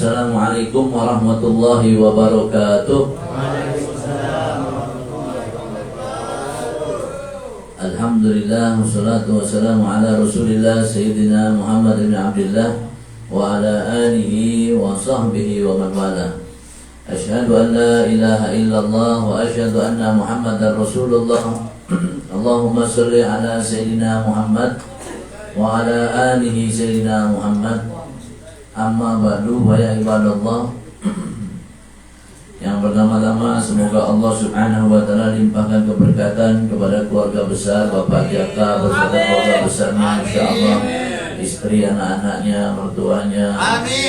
Assalamualaikum warahmatullahi wabarakatuh. Alhamdulillah, wassalatu wassalamu ala rasulillah Sayyidina Muhammad bin Abdullah wa ala alihi wa sahbihi wa man wala. Asyhadu an la ilaha illallah wa asyhadu anna Muhammadar Rasulullah. Allahumma sholli ala Sayyidina Muhammad wa ala alihi Sayyidina Muhammad. Amma ba'du, wa ya ibadallah. Yang pertama-tama semoga Allah Subhanahu wa taala limpahkan keberkatan kepada keluarga besar Bapak Jaka beserta keluarga besarnya, insyaallah, istri, anak-anaknya, mertuanya,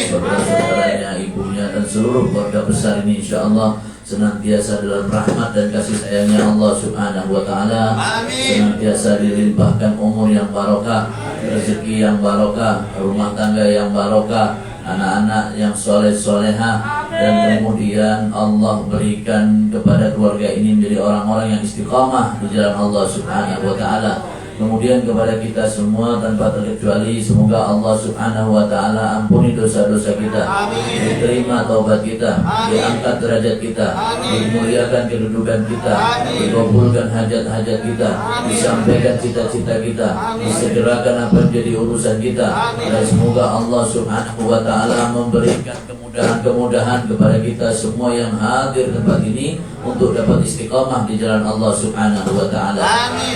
saudara-saudaranya, ibunya dan seluruh keluarga besar ini, insyaallah senantiasa dalam rahmat dan kasih sayangnya Allah Subhanahu wa taala. Senantiasa dilimpahkan umur yang barokah, rezeki yang barokah, rumah tangga yang barokah, anak-anak yang soleh-soleha, dan kemudian Allah berikan kepada keluarga ini menjadi orang-orang yang istiqamah di jalan Allah Subhanahu wa taala. Kemudian kepada kita semua tanpa terkecuali, semoga Allah Subhanahu wa taala ampuni dosa-dosa kita, diterima taubat kita, diangkat derajat kita, dimuliakan kedudukan kita, dikabulkan hajat-hajat kita, disampaikan cita-cita kita, disegerakan apa yang jadi urusan kita, dan semoga Allah Subhanahu wa taala memberikan kemudahan-kemudahan kepada kita semua yang hadir tempat ini untuk dapat istiqamah di jalan Allah Subhanahu wa taala.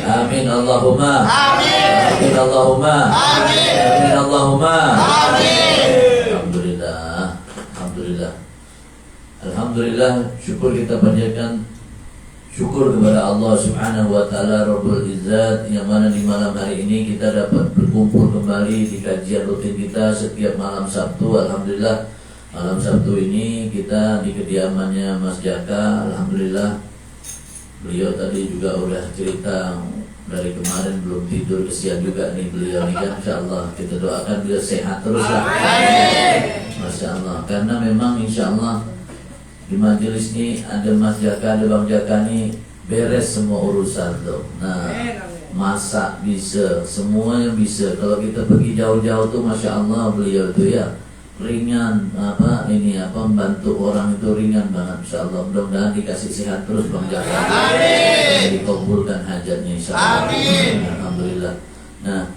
Amin Allahumma. Amin Allahumma. Amin Allahumma. Alhamdulillah. Alhamdulillah. Alhamdulillah, syukur kita panjatkan syukur kepada Allah Subhanahu wa taala Rabbul Izzat, yang mana di malam hari ini kita dapat berkumpul kembali di kajian rutin kita setiap malam Sabtu. Alhamdulillah, malam Sabtu ini kita di kediamannya Mas Jaka. Alhamdulillah, beliau tadi juga udah cerita dari kemarin belum tidur, kesian juga nih beliau nih kan. Insyaallah kita doakan beliau sehat terus lah. Masya Allah, karena memang insyaallah di majelis ini ada Mas Jaka, ada Bang Jaka nih, beres semua urusan tuh. Nah, masak bisa, semuanya bisa. Kalau kita pergi jauh-jauh tuh Masya Allah beliau tuh ya ringan, membantu orang itu ringan banget, insyaallah. Mudah-mudahan dikasih sehat terus Bang Jaka, dikabulkan hajatnya insyaallah. Alhamdulillah. Nah,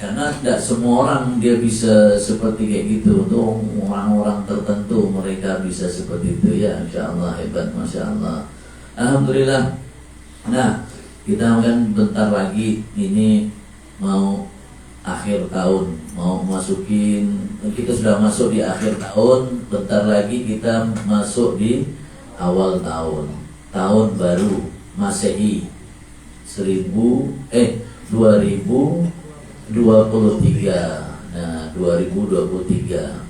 karena tidak semua orang dia bisa seperti kayak gitu. Untuk orang-orang tertentu mereka bisa seperti itu ya, insyaallah hebat, masya Allah. Alhamdulillah. Nah, kita kan bentar lagi ini mau akhir tahun, mau masukin, kita sudah masuk di akhir tahun, bentar lagi kita masuk di awal tahun, tahun baru Masehi 2023. Nah, 2023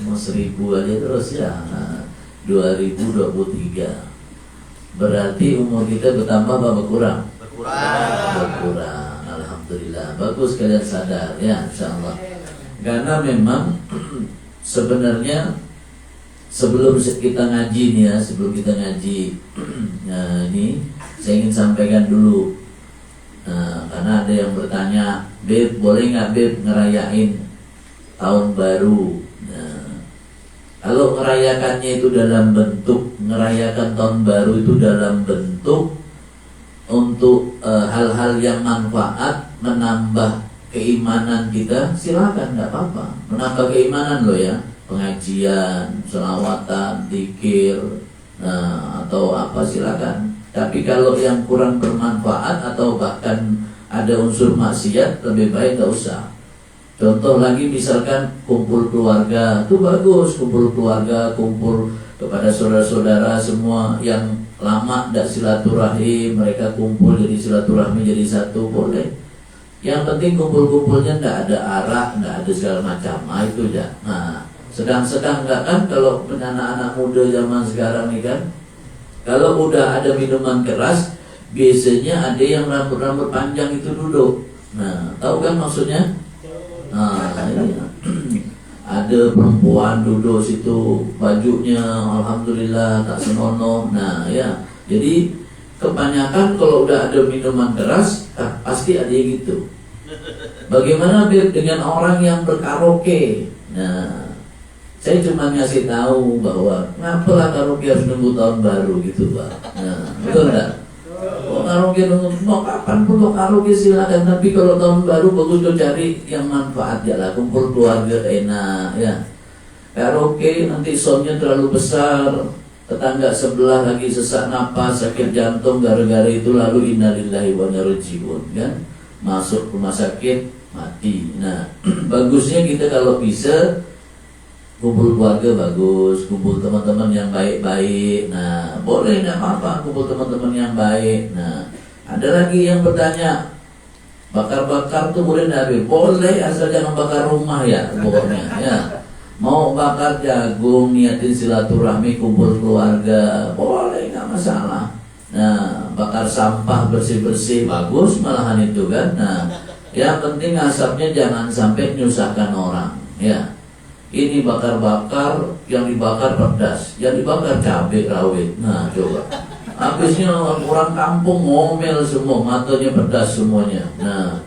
mau 1000 aja terus ya. Nah, 2023 berarti umur kita bertambah apa berkurang? Berkurang. Alhamdulillah, bagus kalian sadar ya, insyaallah. Karena memang sebenarnya sebelum kita ngaji nih ya, sebelum kita ngaji, nah ini saya ingin sampaikan dulu. Nah, karena ada yang bertanya, Beb, boleh nggak Beb ngerayain tahun baru? Nah, kalau ngerayakannya itu dalam bentuk ngerayakan tahun baru itu dalam bentuk untuk hal-hal yang manfaat, menambah keimanan kita, silakan, tidak apa-apa. Menambah keimanan loh ya, pengajian, selawatan, zikir, atau apa silakan. Tapi kalau yang kurang bermanfaat atau bahkan ada unsur maksiat, lebih baik nggak usah. Contoh lagi misalkan kumpul keluarga, itu bagus, kumpul keluarga, kumpul kepada saudara-saudara semua yang lama tidak silaturahim, mereka kumpul jadi silaturahmi jadi satu, boleh. Yang penting kumpul-kumpulnya tidak ada arak, tidak ada segala macam, itu aja. Nah, sedang-sedang enggak kan kalau anak-anak muda zaman sekarang nih kan, kalau udah ada minuman keras, biasanya ada yang rambut-rambut panjang itu duduk. Nah, tahu kan maksudnya? Nah, ini ada perempuan duduk situ, bajunya alhamdulillah tak senonoh. Nah ya, jadi kebanyakan kalau udah ada minuman keras, pasti ada yang gitu. Bagaimana dengan orang yang berkaraoke? Nah, Saya cuma ngasih tahu bahwa ngapalah karaoke harus nunggu tahun baru gitu Pak. Nah, betul enggak? Oh, karaoke nunggu mau kapan pun lo karaoke silakan, tapi kalau tahun baru bagus tuh cari yang manfaat ya lah, kumpul keluarga enak ya. Karaoke nanti soundnya terlalu besar, tetangga sebelah lagi sesak napas, sakit jantung gara-gara itu, lalu innalillahi wa inna ilaihi raji'un kan, masuk rumah sakit mati. Nah, bagusnya kita kalau bisa kumpul keluarga bagus, kumpul teman-teman yang baik-baik. Nah, boleh tidak apa-apa kumpul teman-teman yang baik. Nah, ada lagi yang bertanya, bakar-bakar tuh boleh tidak? Boleh, asal jangan bakar rumah ya, pokoknya ya. Mau bakar jagung, niatin silaturahmi, kumpul keluarga, boleh, nggak masalah. Nah, bakar sampah bersih-bersih, bagus malahan itu kan. Nah, yang penting asapnya jangan sampai menyusahkan orang ya. Ini bakar-bakar, yang dibakar pedas, yang dibakar cabai rawit. Nah coba, habisnya orang kampung ngomel semua, matanya pedas semuanya. Nah,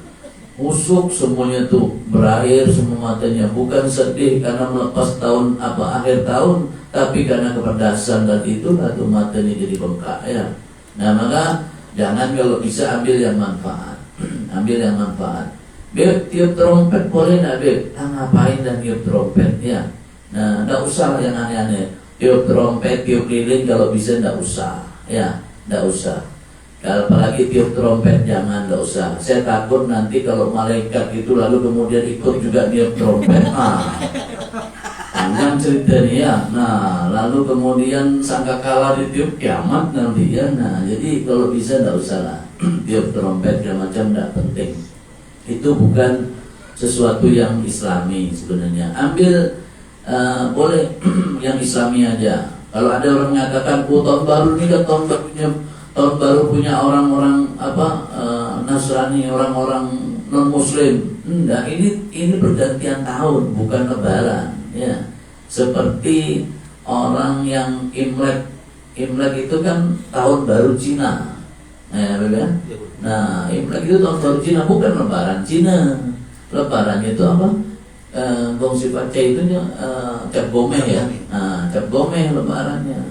usuk semuanya tuh, berair semua matanya. Bukan sedih karena melepas tahun akhir tahun, tapi karena kepedasan tadi itu, tuh matanya jadi bengkak ya. Nah maka jangan, kalau bisa ambil yang manfaat, ambil yang manfaat. Beb, tiup trompet boleh nggak Beb? Ngapain dan tiup trompet ya? Nah, nggak usah yang aneh-aneh. Tiup trompet, tiup lilin kalau bisa nggak usah, ya, nggak usah. Kalau apalagi tiup trompet jangan, nggak usah. Saya takut nanti kalau malaikat itu lalu kemudian ikut juga tiup trompet. Jangan cerita nih ya. Nah, lalu kemudian sangkakala ditiup kiamat nanti ya. Nah, jadi kalau bisa nggak usah lah. Tiup trompet macam nggak penting. Itu bukan sesuatu yang islami sebenarnya. Ambil boleh yang islami aja. Kalau ada orang mengatakan tahun baru ini kan tahun baru punya orang-orang Nasrani, orang-orang non muslim. Enggak, ini pergantian tahun, bukan lebaran ya. Seperti orang yang Imlek itu kan tahun baru Cina. Nah, Imlek itu tahun baru Cina, bukan lebaran Cina. Lebarannya itu apa? Gong sifat C itu Cap Gomeh ya. Nah, Cap Gomeh lebarannya.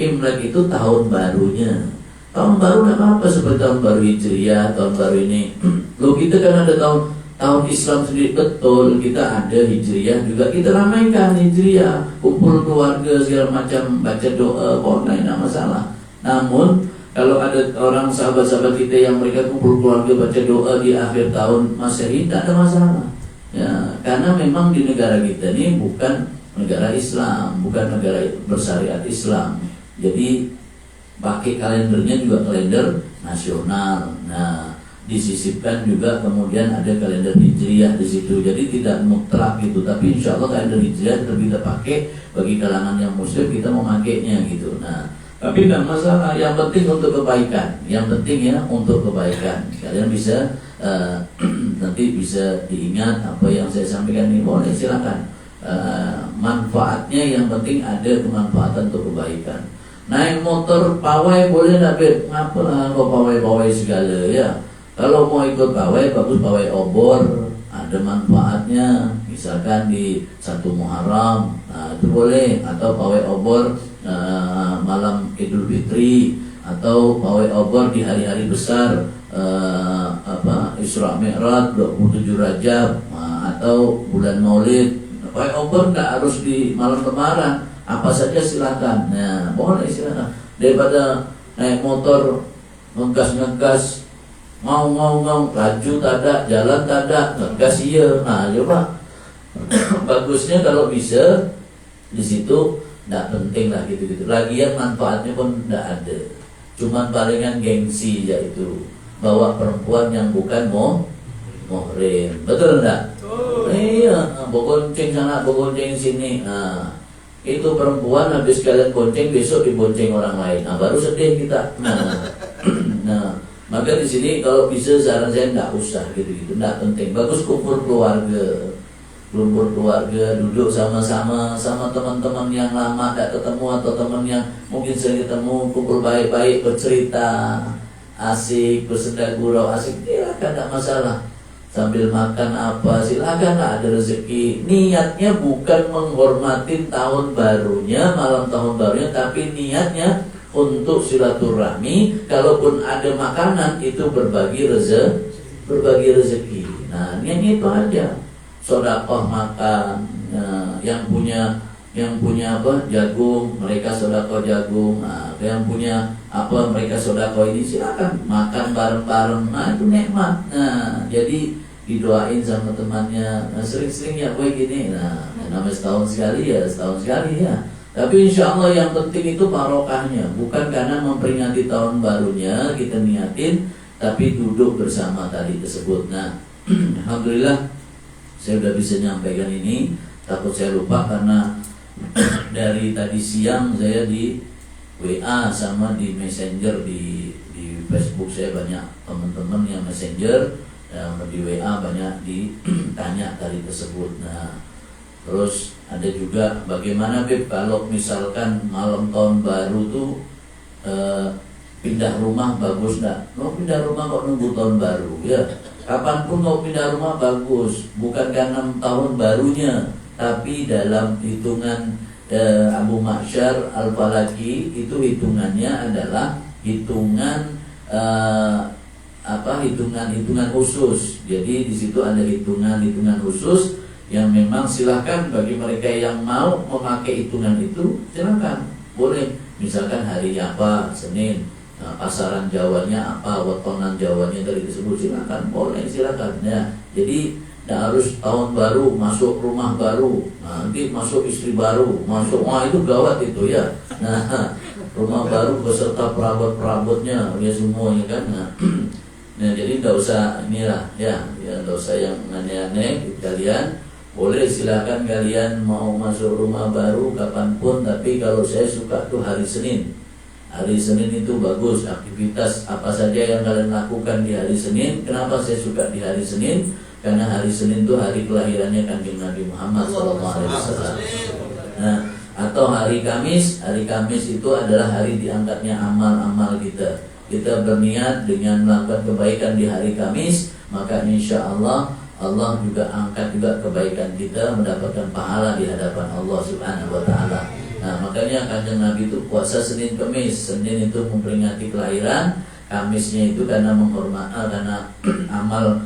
Imlek itu tahun barunya. Tahun baru tidak apa-apa, seperti tahun baru Hijriah, tahun baru ini. Loh, kita kan ada tahun Islam sendiri, betul. Kita ada Hijriah juga, kita ramaikan Hijriah, kumpul keluarga segala macam, baca doa, boleh, tidak masalah. Namun kalau ada orang sahabat-sahabat kita yang mereka kumpul keluarga baca doa di akhir tahun Masehi, tidak ada masalah. Ya, karena memang di negara kita ini bukan negara Islam, bukan negara bersyariat Islam. Jadi pakai kalendernya juga kalender nasional. Nah, disisipkan juga kemudian ada kalender Hijriah di situ. Jadi tidak mutlak gitu, tapi insya Allah kalender Hijriah tetap kita pakai bagi kalangan yang muslim, kita memakainya gitu. Nah, tapi tidak masalah, yang penting untuk kebaikan. Yang penting ya untuk kebaikan. Kalian bisa nanti bisa diingat apa yang saya sampaikan ini, boleh silakan. Manfaatnya yang penting ada kemanfaatan untuk kebaikan. Naik motor pawai boleh nggak Beb? Ngapalah kok pawai-pawai segala ya. Kalau mau ikut pawai, bagus pawai obor, ada manfaatnya. Misalkan di 1 Muharram, nah itu boleh. Atau pawai obor malam Idul Fitri, atau pawai obor di hari-hari besar Isra Mi'raj 27 Rajab, atau bulan Maulid. Pawai obor nggak harus di malam Lebaran, apa saja silakan. Nah, boleh silakan. Daripada naik motor ngegas, mau laju tada, jalan tada, ngegas iya. Nah, coba bagusnya kalau bisa di situ. Tidak penting lah gitu-gitu. Lagian manfaatnya pun tidak ada. Cuman palingan gengsi yaitu bawa perempuan yang bukan muhrim. Betul enggak? Iya, bonceng sana, bonceng sini. Nah, itu perempuan habis kalian bonceng, besok dibonceng orang lain. Nah, baru sedih kita. Nah, maka di sini kalau bisa saran saya tidak usah gitu-gitu. Tidak penting. Bagus kumpul keluarga. Duduk sama-sama teman-teman yang lama tidak ketemu, atau teman yang mungkin sering ketemu, kumpul baik-baik, bercerita asik, bersenda gurau asik, ya kan tidak masalah. sambil makan apa, silakan lah, ada rezeki. Niatnya bukan menghormatin tahun barunya, malam tahun barunya, tapi niatnya untuk silaturahmi. Kalaupun ada makanan itu berbagi rezeki. Nah, niatnya itu aja. Sedekah makan. Nah, yang punya apa, jagung, mereka sedekah jagung. Nah, yang punya apa, mereka sedekah ini, silakan makan bareng-bareng. Nah, itu nikmat. Nah, jadi didoain sama temannya. Nah, sering-sering ya gue gini. Nah, namanya setahun sekali ya. Tapi insya Allah yang penting itu barokahnya, bukan karena memperingati tahun barunya kita niatin, tapi duduk bersama tadi tersebut. Nah, alhamdulillah saya sudah bisa nyampaikan ini. Takut saya lupa karena dari tadi siang saya di WA sama di Messenger di Facebook saya banyak teman-teman yang Messenger, yang di WA banyak ditanya tadi tersebut. Nah, terus ada juga bagaimana Beb kalau misalkan malam tahun baru tuh pindah rumah bagus enggak? Mau pindah rumah kok nunggu tahun baru ya? Kapanpun mau pindah rumah bagus, bukan karena tahun barunya, tapi dalam hitungan Abu Ma'syar Al-Falaki itu hitungannya adalah hitungan hitungan khusus. Jadi di situ ada hitungan khusus yang memang silahkan bagi mereka yang mau memakai hitungan itu, silahkan, boleh. Misalkan hari apa, Senin, nah, pasaran Jawanya apa, wetonan Jawanya tadi disebut, silahkan, boleh, silahkan ya. Jadi tidak harus tahun baru masuk rumah baru, nanti masuk istri baru, wah itu gawat itu ya. Nah, rumah baru beserta perabot-perabotnya ya semuanya kan. Nah, jadi tidak usah inilah ya tidak usah yang aneh-aneh. Kalian boleh, silakan kalian mau masuk rumah baru kapanpun, tapi kalau saya suka tuh hari Senin. Hari Senin itu bagus, aktivitas apa saja yang kalian lakukan di hari Senin. Kenapa saya suka di hari Senin? Karena hari Senin itu hari kelahirannya Kanjeng Nabi Muhammad SAW. Nah, atau hari Kamis itu adalah hari diangkatnya amal-amal kita. Kita berniat dengan melakukan kebaikan di hari Kamis, maka insya Allah juga angkat juga kebaikan kita, mendapatkan pahala di hadapan Allah Subhanahu wa Ta'ala. Nah, makanya Kanjeng Nabi itu puasa Senin Kamis. Senin itu memperingati kelahiran, Kamisnya itu karena menghormati, karena amal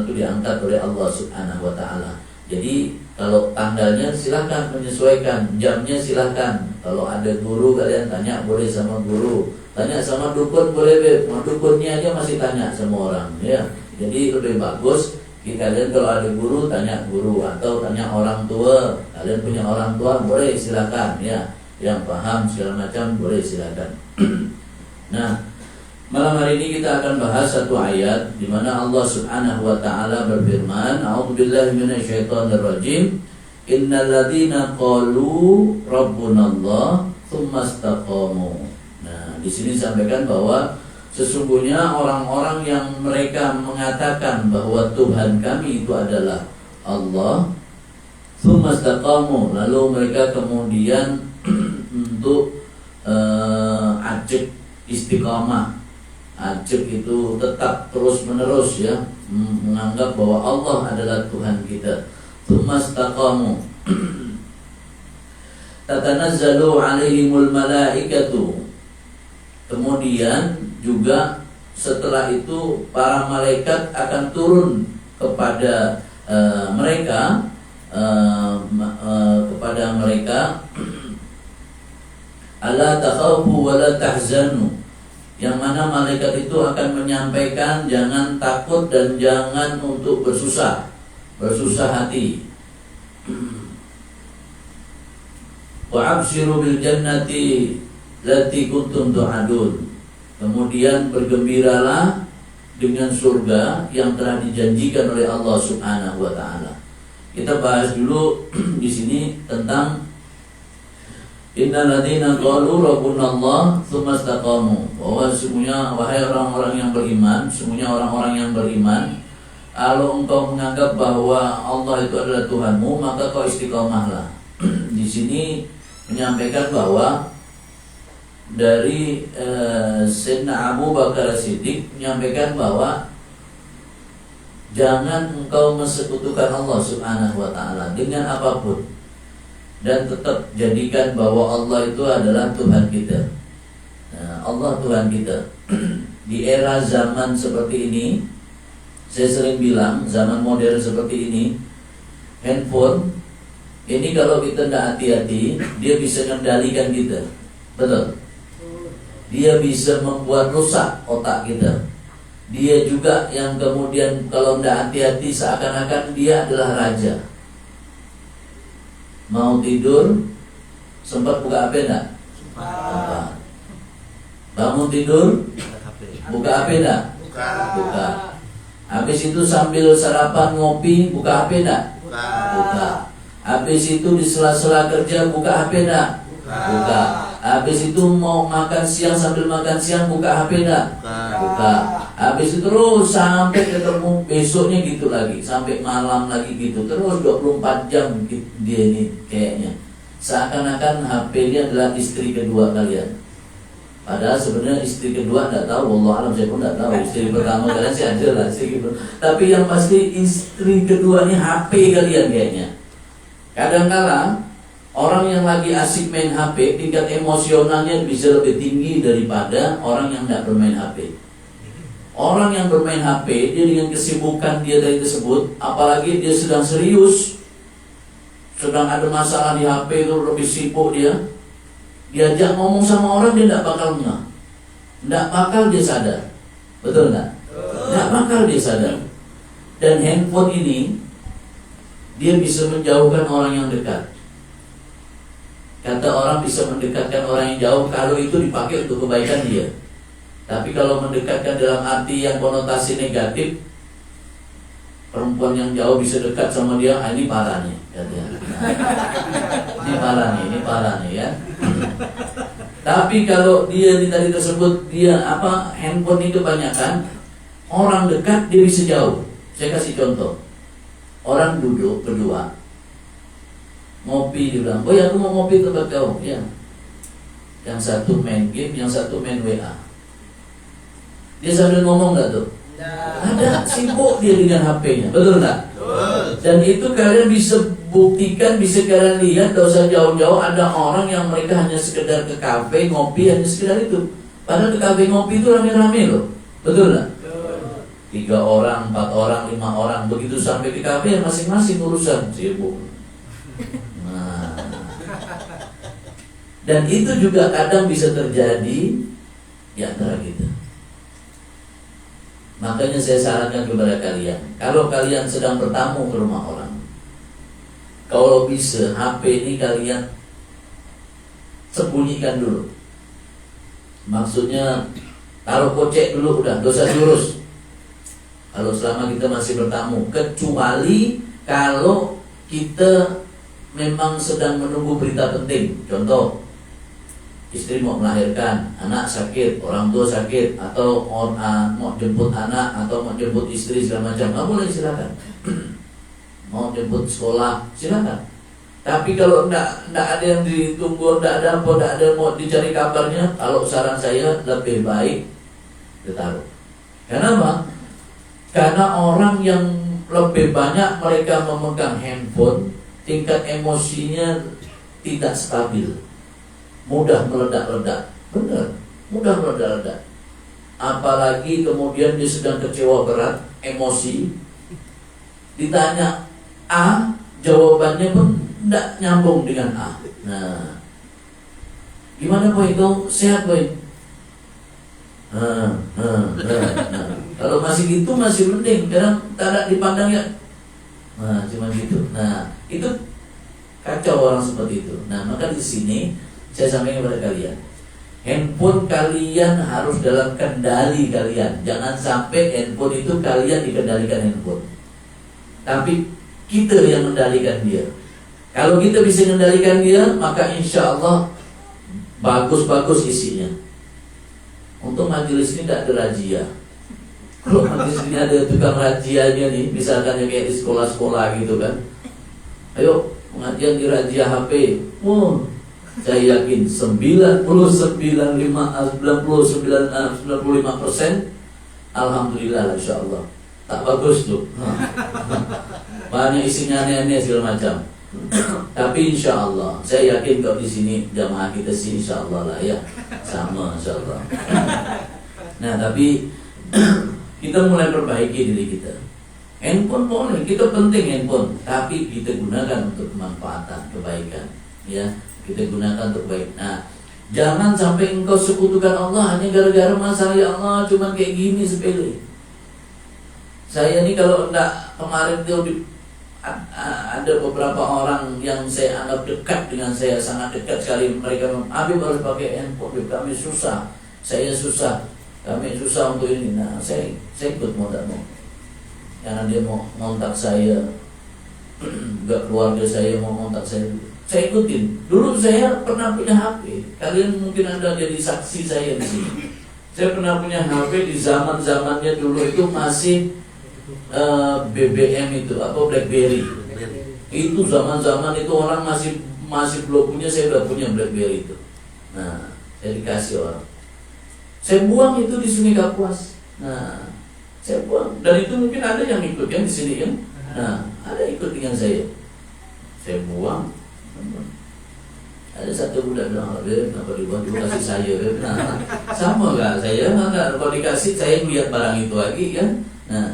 itu diangkat oleh Allah Subhanahu wa Ta'ala. Jadi kalau tanggalnya silahkan menyesuaikan, jamnya silahkan. Kalau ada guru kalian tanya boleh sama guru, tanya sama dukun boleh, dukunnya aja masih tanya sama orang ya. Jadi lebih bagus kalian kalau ada guru tanya guru, atau tanya orang tua. Kalian punya orang tua boleh silakan ya, yang paham segala macam boleh silakan. Nah, malam hari ini kita akan bahas satu ayat di mana Allah Subhanahu wa Ta'ala berfirman, A'udzubillahi minasyaitonirrajim, Innal ladzina qalu rabbunallah tsumma istaqamu. Nah, di sini sampaikan bahwa sesungguhnya orang-orang yang mereka mengatakan bahwa Tuhan kami itu adalah Allah, tsumma istaqamu, lalu mereka kemudian untuk ajak istiqamah. Ajak itu tetap terus menerus ya, menganggap bahwa Allah adalah Tuhan kita. Tsumma istaqamu tatanazzalu alaihimul malaikatu. Kemudian juga setelah itu para malaikat akan turun kepada mereka ala takhafu wa la tahzanu, yang mana malaikat itu akan menyampaikan jangan takut dan jangan untuk bersusah hati. Wa abshiru bil jannati lati kuntum tu'adun. Kemudian bergembiralah dengan surga yang telah dijanjikan oleh Allah Subhanahu wa Ta'ala. Kita bahas dulu di sini tentang Innal ladzina qalu rabbunallah tsumma istaqamu. Bahwa sesungguhnya wahai orang-orang yang beriman, sesungguhnya orang-orang yang beriman, kalau engkau menganggap bahwa Allah itu adalah Tuhanmu, maka kau istiqomahlah. Di sini menyampaikan bahwa dari Sayyidina Abu Bakar Siddiq menyampaikan bahwa Jangan engkau mensekutukan Allah Subhanahu wa ta'ala dengan apapun. Dan tetap jadikan bahwa Allah itu adalah Tuhan kita. Nah, Allah Tuhan kita. Di era zaman seperti ini, saya sering bilang, zaman modern seperti ini, handphone ini kalau kita tidak hati-hati, dia bisa mengendalikan kita. Betul. Dia bisa membuat rusak otak kita. Dia juga yang kemudian kalau tidak hati-hati seakan-akan dia adalah raja. Mau tidur, sempat buka HP enggak? Sempat. Bangun tidur, buka HP enggak? Buka. Habis itu sambil sarapan ngopi, buka HP enggak? Buka. Habis itu di sela-sela kerja buka HP enggak? Buka. Habis itu mau makan siang sambil makan siang buka HP enggak? Buka. Habis itu terus sampai ketemu besoknya gitu lagi, sampai malam lagi gitu. Terus 24 jam dia ini kayaknya. Seakan-akan HP dia adalah istri kedua kalian. Padahal sebenarnya istri kedua enggak tahu, wallah alam, saya pun enggak tahu. Istri pertama kalian sih ada lah, istri kedua. Tapi yang pasti istri kedua ini HP kalian kayaknya. Kadang-kadang orang yang lagi asik main HP, tingkat emosionalnya bisa lebih tinggi daripada orang yang tidak bermain HP. Orang yang bermain HP, dia dengan kesibukan dia tadi tersebut, apalagi dia sedang serius, sedang ada masalah di HP itu lebih sibuk dia. Diajak ngomong sama orang dia tidak bakal ngeh, tidak bakal dia sadar, betul nggak? Tidak bakal dia sadar. Dan handphone ini dia bisa menjauhkan orang yang dekat. Kata orang bisa mendekatkan orang yang jauh kalau itu dipakai untuk kebaikan dia. Tapi kalau mendekatkan dalam arti yang konotasi negatif, perempuan yang jauh bisa dekat sama dia, ini parah nih, katanya. Nah, ini parah nih ya. Tapi kalau dia di tadi tersebut dia handphone ini kebanyakan orang dekat dia bisa jauh. Saya kasih contoh. Orang duduk berdua ngopi, dia bilang, "Boy, aku mau ngopi tempat kau." Ya. Yang satu main game, yang satu main WA. Dia sambil ngomong enggak tuh? Ada, sibuk dia dengan HP-nya. Betul enggak? Dan itu kalian bisa buktikan, bisa kalian lihat, tidak usah jauh-jauh. Ada orang yang mereka hanya sekedar ke kafe ngopi, hanya sekedar itu. Padahal ke kafe ngopi itu rame-rame loh. Betul enggak? 3 orang, 4 orang, 5 orang. Begitu sampai ke kafe masing-masing urusan sibuk. Nah. Dan itu juga kadang bisa terjadi di antara kita. Makanya saya sarankan kepada kalian, kalau kalian sedang bertamu ke rumah orang, kalau bisa HP ini kalian sembunyikan dulu. Maksudnya taruh kocek dulu, udah dosa diurus. Kalau selama kita masih bertamu, kecuali kalau kita memang sedang menunggu berita penting. Contoh, istri mau melahirkan, anak sakit, orang tua sakit, atau mau jemput anak, atau mau jemput istri segala macam, nggak boleh, silakan. Mau jemput sekolah, silakan. Tapi kalau enggak ada yang ditunggu, enggak ada mau dicari kabarnya, kalau saran saya lebih baik ditaruh. Kenapa? Karena orang yang lebih banyak mereka memegang handphone, tingkat emosinya tidak stabil, mudah meledak-ledak. Benar, mudah meledak-ledak. Apalagi kemudian dia sedang kecewa berat, emosi, ditanya A, jawabannya pun tidak nyambung dengan A. Nah, gimana boy, itu sehat boy? Kalau masih gitu masih mending, kadang tak dipandang ya. Nah, cuma gitu. Nah, itu kacau orang seperti itu. Nah, maka di sini saya sampaikan kepada kalian, handphone kalian harus dalam kendali kalian. Jangan sampai handphone itu kalian dikendalikan handphone, tapi kita yang mengendalikan dia. Kalau kita bisa mengendalikan dia, maka insya Allah bagus-bagus isinya. Untuk majelis ini tidak ada razia. Kalau majelis ini ada tukang razianya nih, misalkan kayak di sekolah-sekolah gitu kan, ayo pengajian di razia HP. Saya yakin 99,95% alhamdulillah insya Allah tak bagus tuh. Banyak isinya aneh-aneh segala macam. Tapi insya Allah, saya yakin kalau di sini jamaah kita sih insya Allah lah ya, sama insya Allah. Nah tapi kita mulai perbaiki diri kita. Handphone boleh, kita penting handphone, tapi kita gunakan untuk kemanfaatan, kebaikan, ya. Kita gunakan untuk baik. Nah, jangan sampai engkau sekutukan Allah hanya gara-gara masalah ya Allah cuma kayak gini sepele. Saya ini kalau enggak kemarin itu ada beberapa orang yang saya anggap dekat dengan saya, sangat dekat sekali. Mereka bilang, Habib harus pakai handphone, kami susah, saya susah, kami susah untuk ini. Nah, saya ikut mau tak mau. Karena dia mau ngontak saya, juga keluarga saya mau ngontak saya ikutin. Dulu saya pernah punya HP. Kalian mungkin ada jadi saksi saya di sini. Saya pernah punya HP di zaman-zamannya dulu itu masih BBM itu apa BlackBerry. Itu zaman-zaman itu orang masih belum punya, saya udah punya BlackBerry itu. Nah, saya dikasih orang. Saya buang itu di Sungai Kapuas. Nah, saya buang, dan itu mungkin ada yang ikut kan di sini kan. Nah, ada ikut dengan saya. Saya buang. Ada satu budak bilang, kenapa dibuang juga kasih saya? Nah, sama gak saya? Enggak, kalau dikasih saya lihat barang itu lagi kan. Nah,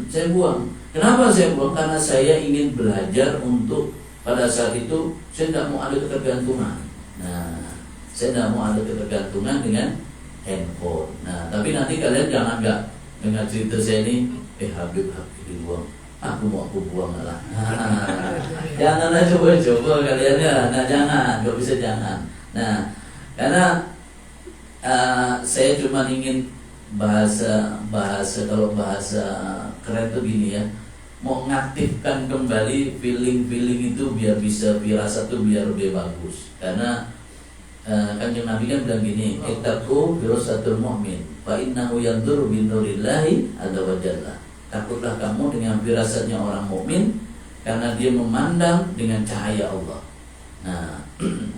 saya buang. Kenapa saya buang? Karena saya ingin belajar untuk pada saat itu saya tidak mau ada ketergantungan. Nah, saya tidak mau ada ketergantungan dengan handphone. Nah, tapi nanti kalian jangan enggak dengan cerita saya ini, Habib dibuang, aku buang lah. Janganlah coba-coba kalian ya. Nah jangan, gak bisa jangan. Nah karena saya cuma ingin bahasa kalau bahasa keren tuh gini ya, mau ngaktifkan kembali feeling itu biar bisa firasat tuh biar lebih bagus. Karena Kanjeng Nabi kan bilang gini, ittaqu firasatul mu'min fa innahu yanzuru bi nurillahi azza wa jalla. Takutlah kamu dengan firasatnya orang mukmin karena dia memandang dengan cahaya Allah. Nah,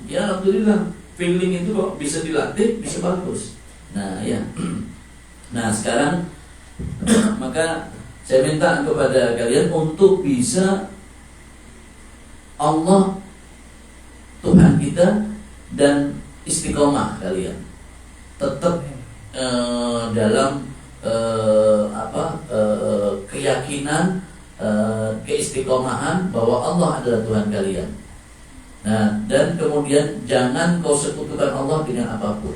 ya alhamdulillah feeling itu kok bisa dilatih, bisa bagus. Nah, ya. Nah, sekarang maka saya minta kepada kalian untuk bisa Allah Tuhan kita dan istiqomah kalian tetap dalam keyakinan, keistiqomahan bahwa Allah adalah Tuhan kalian. Nah, dan kemudian jangan kau sekutukan Allah dengan apapun.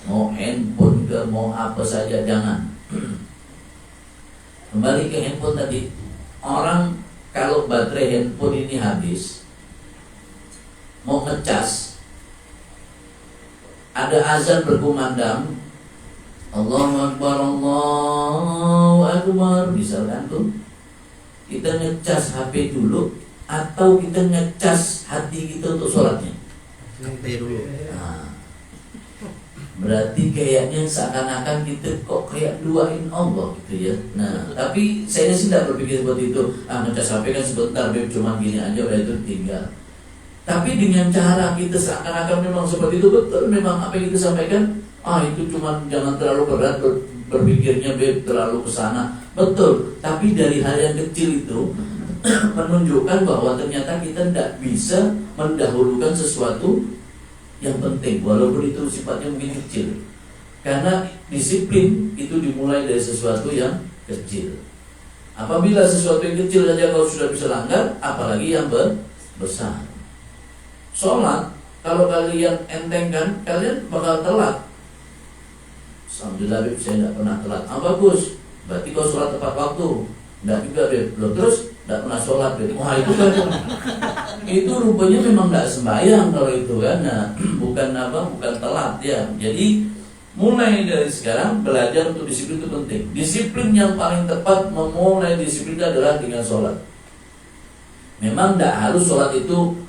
Mau handphone ke mau apa saja jangan. Kembali ke handphone tadi, orang kalau baterai handphone ini habis, mau ngecas, ada azan berkumandang, Allahu Akbar, Allahu Akbar, misalkan tuh, kita ngecas HP dulu atau kita ngecas hati kita untuk sholatnya? HP dulu. Nah, berarti kayaknya seakan-akan kita kok kayak duain Allah gitu ya. Nah, tapi saya sih tidak berpikir seperti itu. Ngecas HP kan sebentar, Beb, cuma gini aja udah itu tinggal. Tapi dengan cara kita seakan-akan memang seperti itu, betul memang apa yang kita sampaikan, itu cuma jangan terlalu berat berpikirnya, Beb, terlalu kesana. Betul, tapi dari hal yang kecil itu menunjukkan bahwa ternyata kita tidak bisa mendahulukan sesuatu yang penting, walaupun itu sifatnya mungkin kecil. Karena disiplin itu dimulai dari sesuatu yang kecil. Apabila sesuatu yang kecil saja kau sudah bisa langgar, apalagi yang besar. Sholat, kalau kalian entengkan, kalian bakal telat. Alhamdulillah, Beb, saya tidak pernah telat. Bagus, berarti kau sholat tepat waktu. Tidak juga, Beb. Loh, terus tidak pernah sholat, Beb. Wah, itu kan itu rupanya memang tidak sembahyang kalau itu kan. Nah, bukan telat ya. Jadi mulai dari sekarang belajar untuk disiplin itu penting. Disiplin yang paling tepat memulai disiplin adalah dengan sholat. Memang tidak harus sholat itu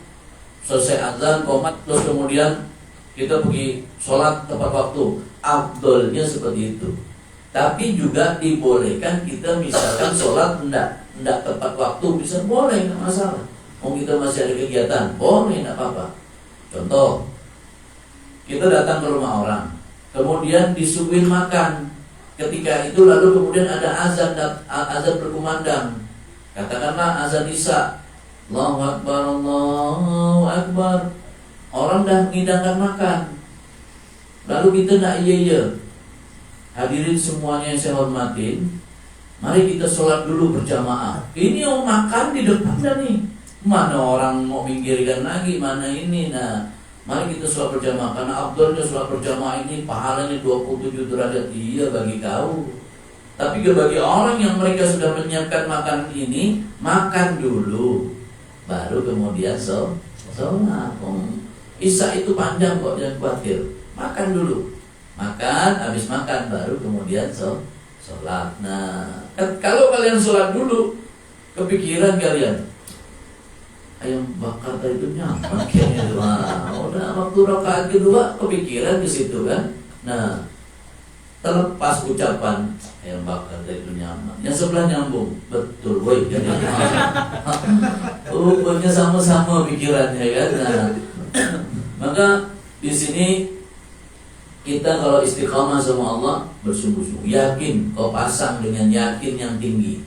selesai azan, qomat, terus kemudian kita pergi sholat tepat waktu. Afdolnya seperti itu. Tapi juga dibolehkan kita misalkan sholat tidak tepat waktu, bisa boleh, nggak masalah. Mau kita masih ada kegiatan, boleh, nggak apa-apa. Contoh, kita datang ke rumah orang, kemudian disuguhin makan, Ketika itu lalu kemudian ada azan berkumandang. Katakanlah azan Isya. Allahu Akbar, Allahu Akbar. Orang dah ngidangkan makan. Lalu kita nak iya. Hadirin semuanya yang saya hormatin, mari kita sholat dulu berjamaah. Ini yang makan di depan dah nih. Mana orang mau minggirkan lagi, mana ini. Nah, mari kita sholat berjamaah. Karena afdalnya sholat berjamaah ini pahalanya 27 derajat. Iya bagi kau. Tapi bagi orang yang mereka sudah menyiapkan makanan ini, makan dulu, baru kemudian sholat. Isya itu panjang kok, jangan khawatir. Makan dulu. Makan, habis makan baru kemudian sholat. Nah, kalau kalian sholat dulu, kepikiran kalian, ayam bakar tadi itu nyaman kayaknya. Wah, udah waktu rakaat kedua kepikiran di situ kan. Nah, terlepas ucapan ayam bakar tadi itu nyaman, yang sebelah nyambung, betul, woi. Pokoknya sama-sama pikirannya kan. Nah, maka di sini kita kalau istiqamah sama Allah bersungguh-sungguh, yakin, kau pasang dengan yakin yang tinggi.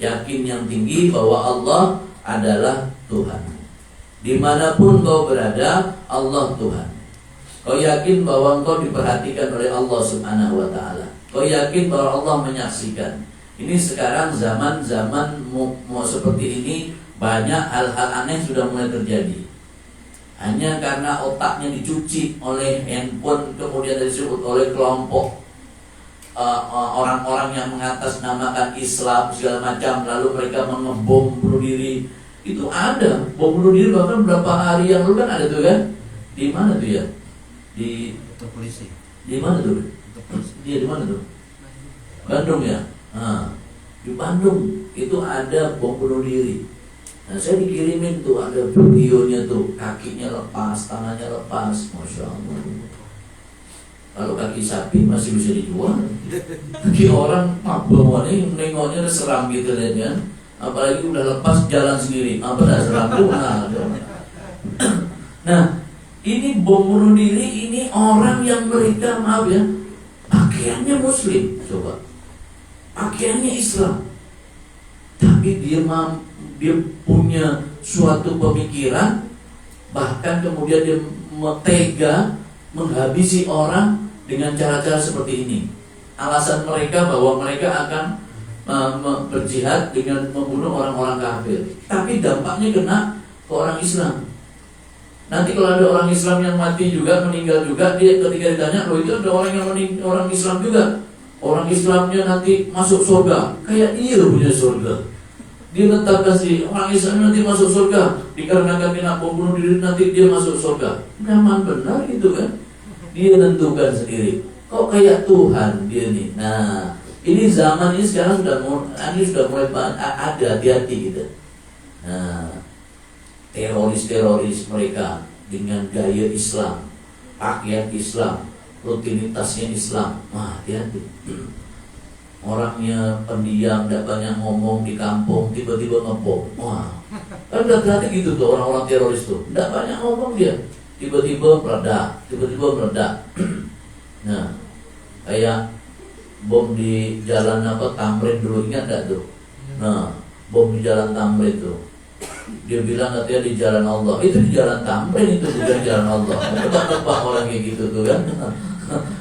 Yakin yang tinggi bahwa Allah adalah Tuhan. Dimanapun kau berada, Allah Tuhan. Kau yakin bahwa engkau diperhatikan oleh Allah Subhanahu wa ta'ala. Kau yakin bahwa Allah menyaksikan. Ini sekarang zaman-zaman mau seperti ini, banyak hal-hal aneh sudah mulai terjadi. Hanya karena otaknya dicuci oleh handphone, kemudian disebut oleh kelompok orang-orang yang mengatasnamakan Islam segala macam, lalu mereka mengebom bunuh diri. Itu ada bom bunuh diri bahkan berapa hari yang lalu kan ada tuh kan? Di mana tuh ya? Di polisi. Di mana tuh? Dia di mana tuh? Bandung ya. Nah, di Bandung itu ada bom bunuh diri. Nah, saya dikirimin tuh ada videonya tuh, kakinya lepas, tangannya lepas, masya Allah. Kalau kaki sapi masih bisa dijual, kaki orang mabuk nih, nengoknya udah seram gitu deh kan. Apalagi udah lepas jalan sendiri, apa dah seram tuh. Nah, ini bom bunuh diri, ini orang yang mereka maaf ya, pakaiannya Muslim, coba, pakaiannya Islam, tapi dia punya suatu pemikiran, bahkan kemudian dia tega menghabisi orang dengan cara-cara seperti ini. Alasan mereka bahwa mereka akan berjihad dengan membunuh orang-orang kafir, tapi dampaknya kena ke orang Islam. Nanti kalau ada orang Islam yang mati juga, meninggal juga, dia ketika ditanya, loh itu ada orang yang orang Islam juga, orang Islamnya nanti masuk surga, kayak dia punya surga. Dia tetapkan sih orang Islam nanti masuk surga dikarenakan kena bom bunuh diri, nanti dia masuk surga. Nyaman benar gitu kan? Dia tentukan sendiri. Kok kayak Tuhan dia nih. Nah, ini zaman ini sekarang sudah mulai ada, hati-hati gitu. Nah, teroris mereka dengan gaya Islam, pakaian Islam, rutinitasnya Islam. Wah, hati-hati. Orangnya pendiam, tidak banyak ngomong di kampung, tiba-tiba ngebom. Wah, kan berarti gitu tuh orang-orang teroris tuh, tidak banyak ngomong dia, tiba-tiba meledak. Nah, kayak bom di jalan Tamrin dulu, ingat gak tuh? Nah, bom di jalan Tamrin tuh, dia bilang katanya di jalan Allah. Itu di jalan Tamrin, itu bukan jalan Allah. Tebak-tebak orang kayak gitu tuh kan.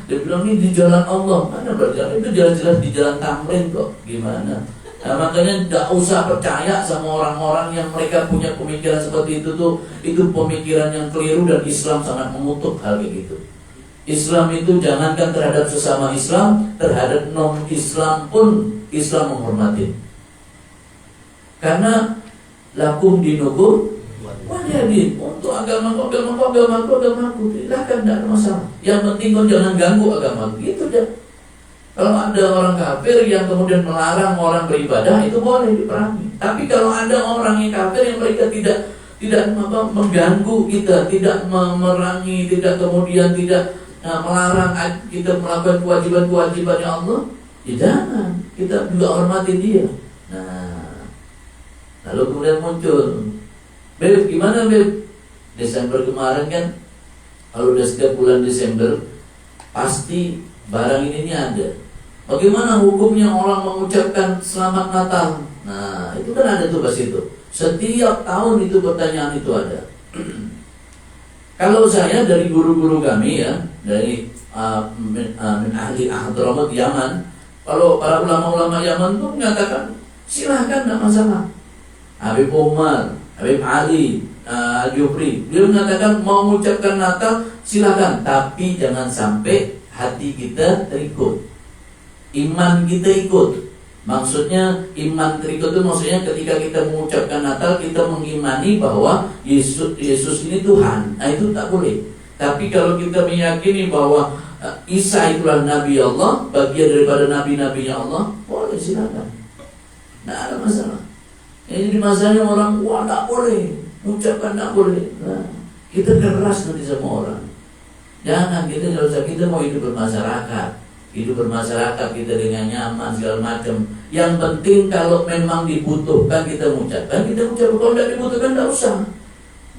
Dia bilang ini di jalan Allah. Mana berjalan? Itu jelas-jelas di jalan Tamrin kok. Gimana? Nah, makanya tidak usah percaya sama orang-orang yang mereka punya pemikiran seperti itu tuh. Itu pemikiran yang keliru dan Islam sangat mengutuk hal kayak gitu. Islam itu jangankan terhadap sesama Islam, terhadap non-Islam pun Islam menghormati. Karena lakum dinukum wajib, untuk agamaku, silahkan, tidak ada masalah. Yang penting kau jangan ganggu agama, gitu aja. Kalau ada orang kafir yang kemudian melarang orang beribadah, itu boleh diperangi. Tapi kalau ada orang yang kafir yang mereka tidak mengganggu kita, tidak memerangi, tidak kemudian tidak melarang kita melakukan kewajiban-kewajibannya Allah, ya jangan. Kita juga hormati dia. Nah, lalu kemudian muncul, Beb, gimana Beb? Desember kemarin kan, kalau udah setiap bulan Desember pasti barang ini ada. Bagaimana hukumnya orang mengucapkan selamat Natal? Nah, itu kan ada tugas itu. Setiap tahun itu pertanyaan itu ada. Kalau saya dari guru-guru kami ya, dari min ahli Hadramaut Yaman, kalau para ulama-ulama Yaman itu mengatakan silahkan, tidak masalah. Habib Umar, Habib Ali, Al-Jufri, dia mengatakan mau mengucapkan Natal silahkan, tapi jangan sampai hati kita terikut, iman kita ikut. Maksudnya iman terikut itu maksudnya ketika kita mengucapkan Natal kita mengimani bahwa Yesus ini Tuhan. Nah, itu tak boleh. Tapi kalau kita meyakini bahwa Isa itulah Nabi Allah, bagian daripada nabi-nabinya Allah, boleh, silakan. Tidak ada masalah. Jadi masalahnya orang, wah tak boleh, mengucapkan tak boleh. Nah, kita keras nanti sama orang. Jangan, kita tidak usah, kita mau hidup bermasyarakat kita dengan nyaman segala macam. Yang penting kalau memang dibutuhkan kita mengucapkan, kalau tidak dibutuhkan tidak usah.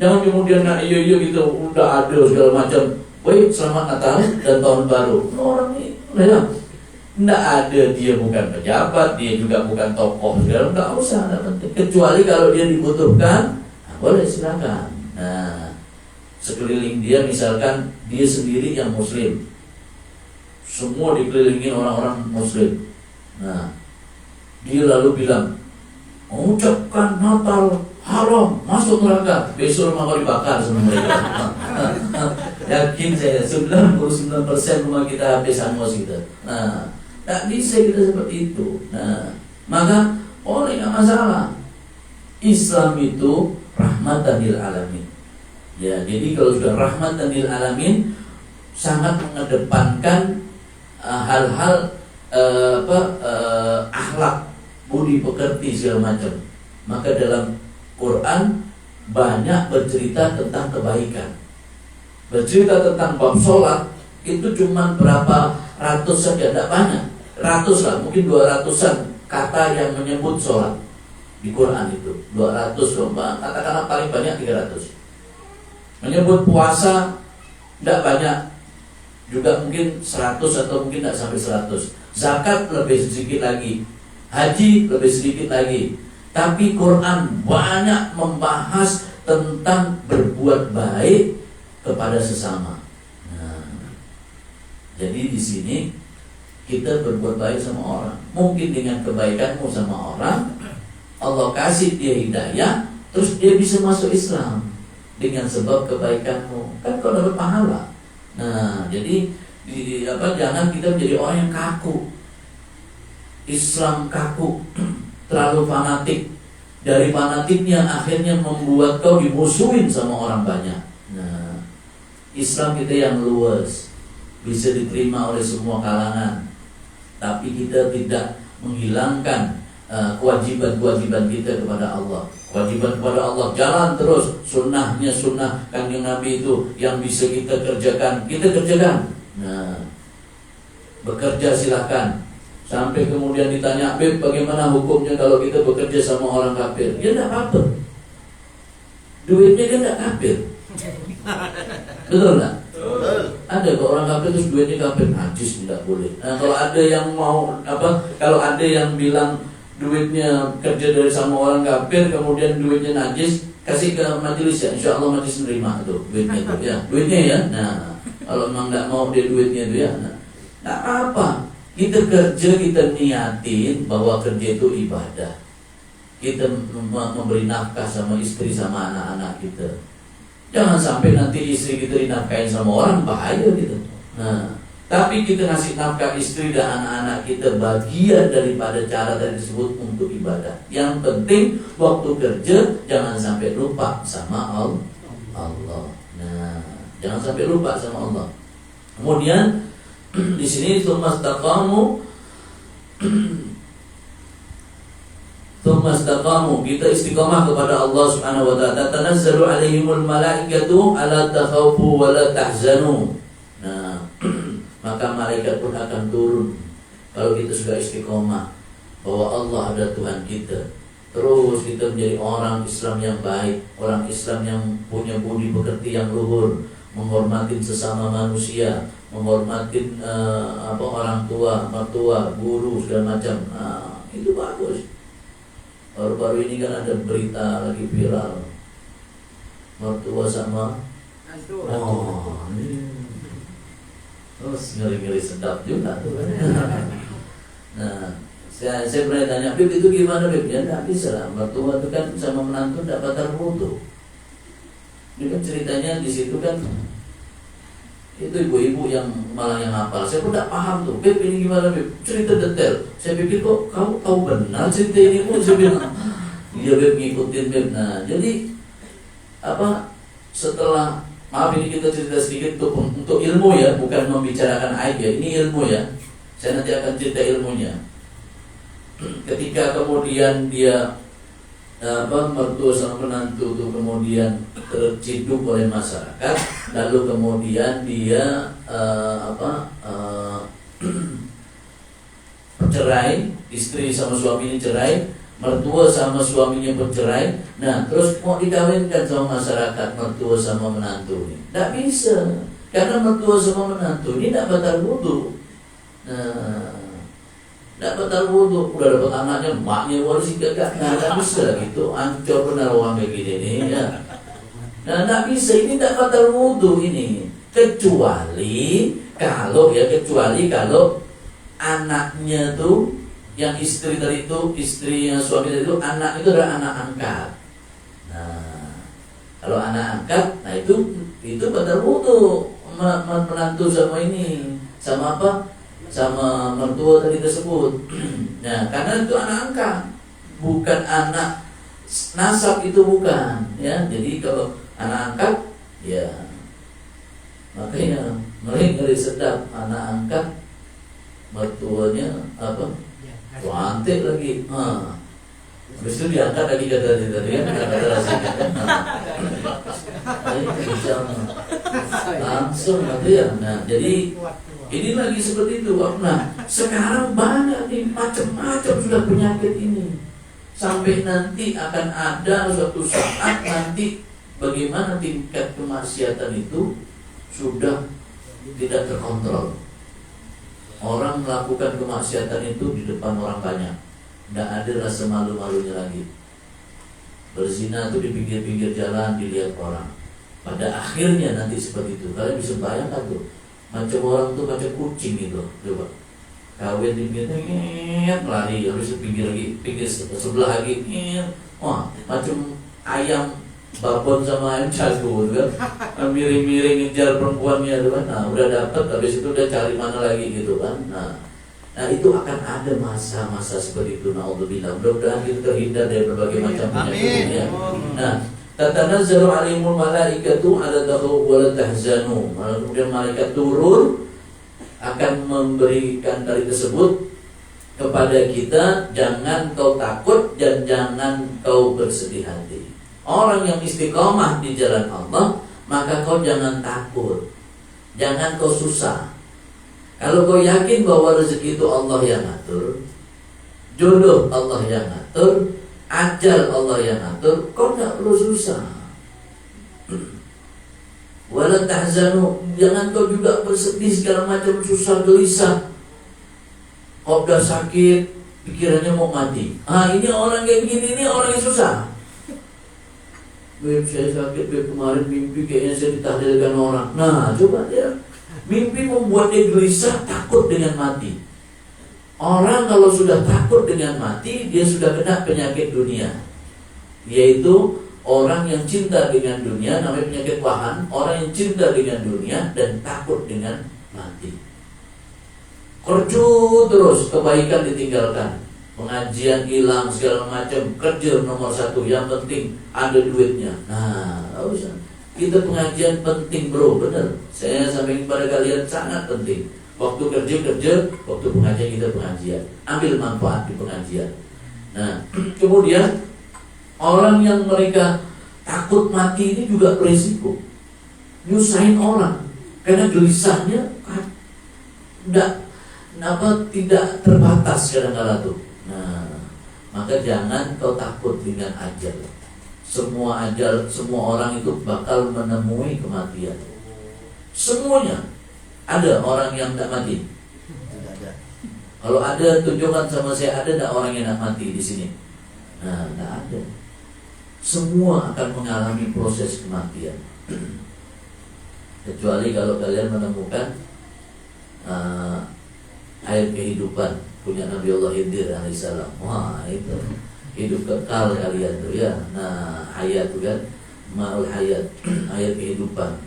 Jangan kemudian iya gitu udah ada segala macam. Baik, selamat Natal dan tahun baru. Orang ini tidak ada, dia bukan pejabat, dia juga bukan tokoh segala, tidak usah, tidak penting. Kecuali kalau dia dibutuhkan, nah, boleh silakan. Nah, sekeliling dia misalkan dia sendiri yang Muslim, semua dikelilingi orang-orang Muslim. Nah, dia lalu bilang, mengucapkan Natal haram, masuk neraka, besok rumah kau dibakar sama mereka. Yakin saya 99% rumah kita habis hangus kita. Nah, tak bisa kita seperti itu. Nah, maka oleh nggak masalah. Islam itu rahmatan lil alamin. Ya, jadi kalau sudah rahmatan lil alamin, sangat mengedepankan hal-hal akhlak, budi pekerti segala macam. Maka dalam Quran banyak bercerita tentang kebaikan. Bercerita tentang bab sholat itu cuma berapa ratus saja, tidak banyak. Ratus lah, mungkin 200-an kata yang menyebut sholat di Quran itu. 200, katakanlah paling banyak 300. Menyebut puasa tidak banyak, juga mungkin 100 atau mungkin tidak sampai 100. Zakat lebih sedikit lagi, haji lebih sedikit lagi. Tapi Quran banyak membahas tentang berbuat baik kepada sesama. Nah, jadi di sini kita berbuat baik sama orang. Mungkin dengan kebaikanmu sama orang, Allah kasih dia hidayah, terus dia bisa masuk Islam dengan sebab kebaikanmu. Kan kau dapat pahala. Nah, jadi jangan kita menjadi orang yang kaku. Islam kaku, terlalu fanatik. Dari fanatiknya akhirnya membuat kau dimusuhin sama orang banyak. Nah, Islam kita yang luas, bisa diterima oleh semua kalangan. Tapi kita tidak menghilangkan kewajiban-kewajiban kita kepada Allah. Kewajiban kepada Allah, jalan terus sunnahnya, sunnah Kanjeng Nabi itu yang bisa kita kerjakan, kita kerjakan. Nah, bekerja silahkan. Sampai kemudian ditanya, Beb, bagaimana hukumnya kalau kita bekerja sama orang kafir? Ya tidak apa-apa, duitnya kan tidak kafir. Betul nggak? Ada kok orang kafir terus duitnya kafir, najis, tidak boleh. Nah, kalau ada yang mau kalau ada yang bilang duitnya kerja dari sama orang kafir, kemudian duitnya najis, kasih ke majelis ya, insya Allah majelis menerima tuh duitnya itu ya, duitnya ya. Nah, kalau memang tidak mau dia duitnya itu ya, nah apa? Kita kerja, kita niatin bahwa kerja itu ibadah. Kita memberi nafkah sama istri sama anak-anak kita. Jangan sampai nanti istri kita dinafkahin sama orang, bahaya gitu. Nah, tapi kita ngasih nafkah istri dan anak-anak kita bagian daripada cara tadi disebut untuk ibadah. Yang penting waktu kerja jangan sampai lupa sama Allah. Nah, jangan sampai lupa sama Allah. Kemudian di sini tsumastaqamu, kita istiqamah kepada Allah Subhanahu wa taala. Tanazzalu alaihimul malaikatu alla takhaufu wa la tahzanu. Nah, maka malaikat pun akan turun kalau kita sudah istiqamah bahwa Allah ada Tuhan kita. Terus kita menjadi orang Islam yang baik, orang Islam yang punya budi pekerti yang luhur, menghormati sesama manusia, menghormatin orang tua, mertua, guru segala macam. Itu bagus. Baru-baru ini kan ada berita lagi viral, mertua sama ini terus ngeri-ngeri sedap juga tuh. Nah, saya pernah tanya, Bib itu gimana Bib? Ya nggak bisa lah, mertua itu kan sama menantu nggak batal wudu. Ini kan ceritanya di situ kan itu ibu-ibu yang malah yang hafal. Saya pun tidak paham tuh, Beb ini gimana Beb? Cerita detail. Saya pikir kok kamu tahu benar cerita ini pun. Saya bilang, iya Beb ngikutin Beb. Nah jadi setelah, maaf ini kita cerita sedikit untuk ilmu ya, bukan membicarakan aib ya. Ini ilmu ya. Saya nanti akan cerita ilmunya. Ketika kemudian dia mertua sama menantu itu kemudian terciduk oleh masyarakat, lalu kemudian dia bercerai, istri sama suami ini cerai, mertua sama suaminya bercerai. Nah terus mau dikawinkan sama masyarakat mertua sama menantu ini tidak bisa, karena mertua sama menantu ini tidak batal wudu. Nah tidak batal wudu, udah dapat anaknya, maknya waris gak bisa gitu, ancur benar orang kayak gini nih ya. Nah tidak bisa, ini tidak batal wudu ini, kecuali kalau anaknya tuh yang istri tadi itu, istrinya suami tadi itu, anak itu adalah anak angkat. Nah kalau anak angkat, nah itu batal wudu, menantu sama ini, sama sama mertua tadi tersebut. Nah, karena itu anak angkat, bukan anak nasab, itu bukan ya. Jadi kalau anak angkat ya makanya ngeri sedap, anak angkat mertuanya cantik lagi. Habis itu diangkat lagi kata tadi ya, kata rasanya kan. Langsung nanti ya. Nah, jadi ini lagi seperti itu. Nah, sekarang banyak nih macam-macam sudah penyakit ini. Sampai nanti akan ada suatu saat nanti bagaimana tingkat kemaksiatan itu sudah tidak terkontrol. Orang melakukan kemaksiatan itu di depan orang banyak, tidak ada rasa malu-malunya lagi. Berzina itu di pinggir-pinggir jalan dilihat orang. Pada akhirnya nanti seperti itu. Kalian bisa bayangkan tuh, macam orang tuh macam kucing gitu, coba kawin di pinggir, lari harus pinggir lagi, pinggir sebelah lagi, wah macam ayam babon sama ayam jago kan, miring-miring ngejar perempuannya tuh kan. Nah udah dapet, habis itu udah cari mana lagi gitu kan. Nah itu akan ada masa-masa seperti itu. Naudzubillah, mudah-mudahan kita terhindar dari berbagai macam penyakit ya. Nah tatanazzalu alaihimul malaikatu ala takhafu wa la tahzanu. Kemudian malaikat turun akan memberikan tali tersebut kepada kita, jangan kau takut dan jangan kau bersedih hati. Orang yang istiqomah di jalan Allah, maka kau jangan takut, jangan kau susah. Kalau kau yakin bahwa rezeki itu Allah yang ngatur, jodoh Allah yang ngatur, ajal Allah yang atur, kau tak perlu susah. Wala tahzanu, jangan kau juga bersedih segala macam, susah gelisah. Kau udah sakit, pikirannya mau mati. Ini orang kayak gini, ini orang yang susah. Beb, saya sakit, Beb, kemarin mimpi kayaknya saya ditahlilkan orang. Nah, coba dia, mimpi membuat dia gelisah, takut dengan mati. Orang kalau sudah takut dengan mati, dia sudah kena penyakit dunia, yaitu orang yang cinta dengan dunia, namanya penyakit wahan. Orang yang cinta dengan dunia dan takut dengan mati. Kerja terus, kebaikan ditinggalkan, pengajian hilang segala macam, kerja nomor satu, yang penting ada duitnya. Nah, usah. Kita pengajian penting bro, bener. Saya sampaikan kepada kalian sangat penting. Waktu kerja, waktu pengajian kita pengajian. Ambil manfaat di pengajian. Nah, kemudian orang yang mereka takut mati ini juga berisiko, nyusahin orang karena gelisahnya tidak terbatas kadang-kadang tuh. Nah, maka jangan kau takut dengan ajal. Semua ajal, semua orang itu bakal menemui kematian. Semuanya. Ada orang yang tidak mati? Tidak ada. Kalau ada, tunjukkan sama saya, ada tidak orang yang tidak mati di sini? Nah, tidak ada. Semua akan mengalami proses kematian. Kecuali kalau kalian menemukan air kehidupan punya Nabi Allah Khidir alaihissalam. Wah, itu hidup kekal kalian tuh ya. Nah, hayat tuh kan, ma'ul hayat, air kehidupan.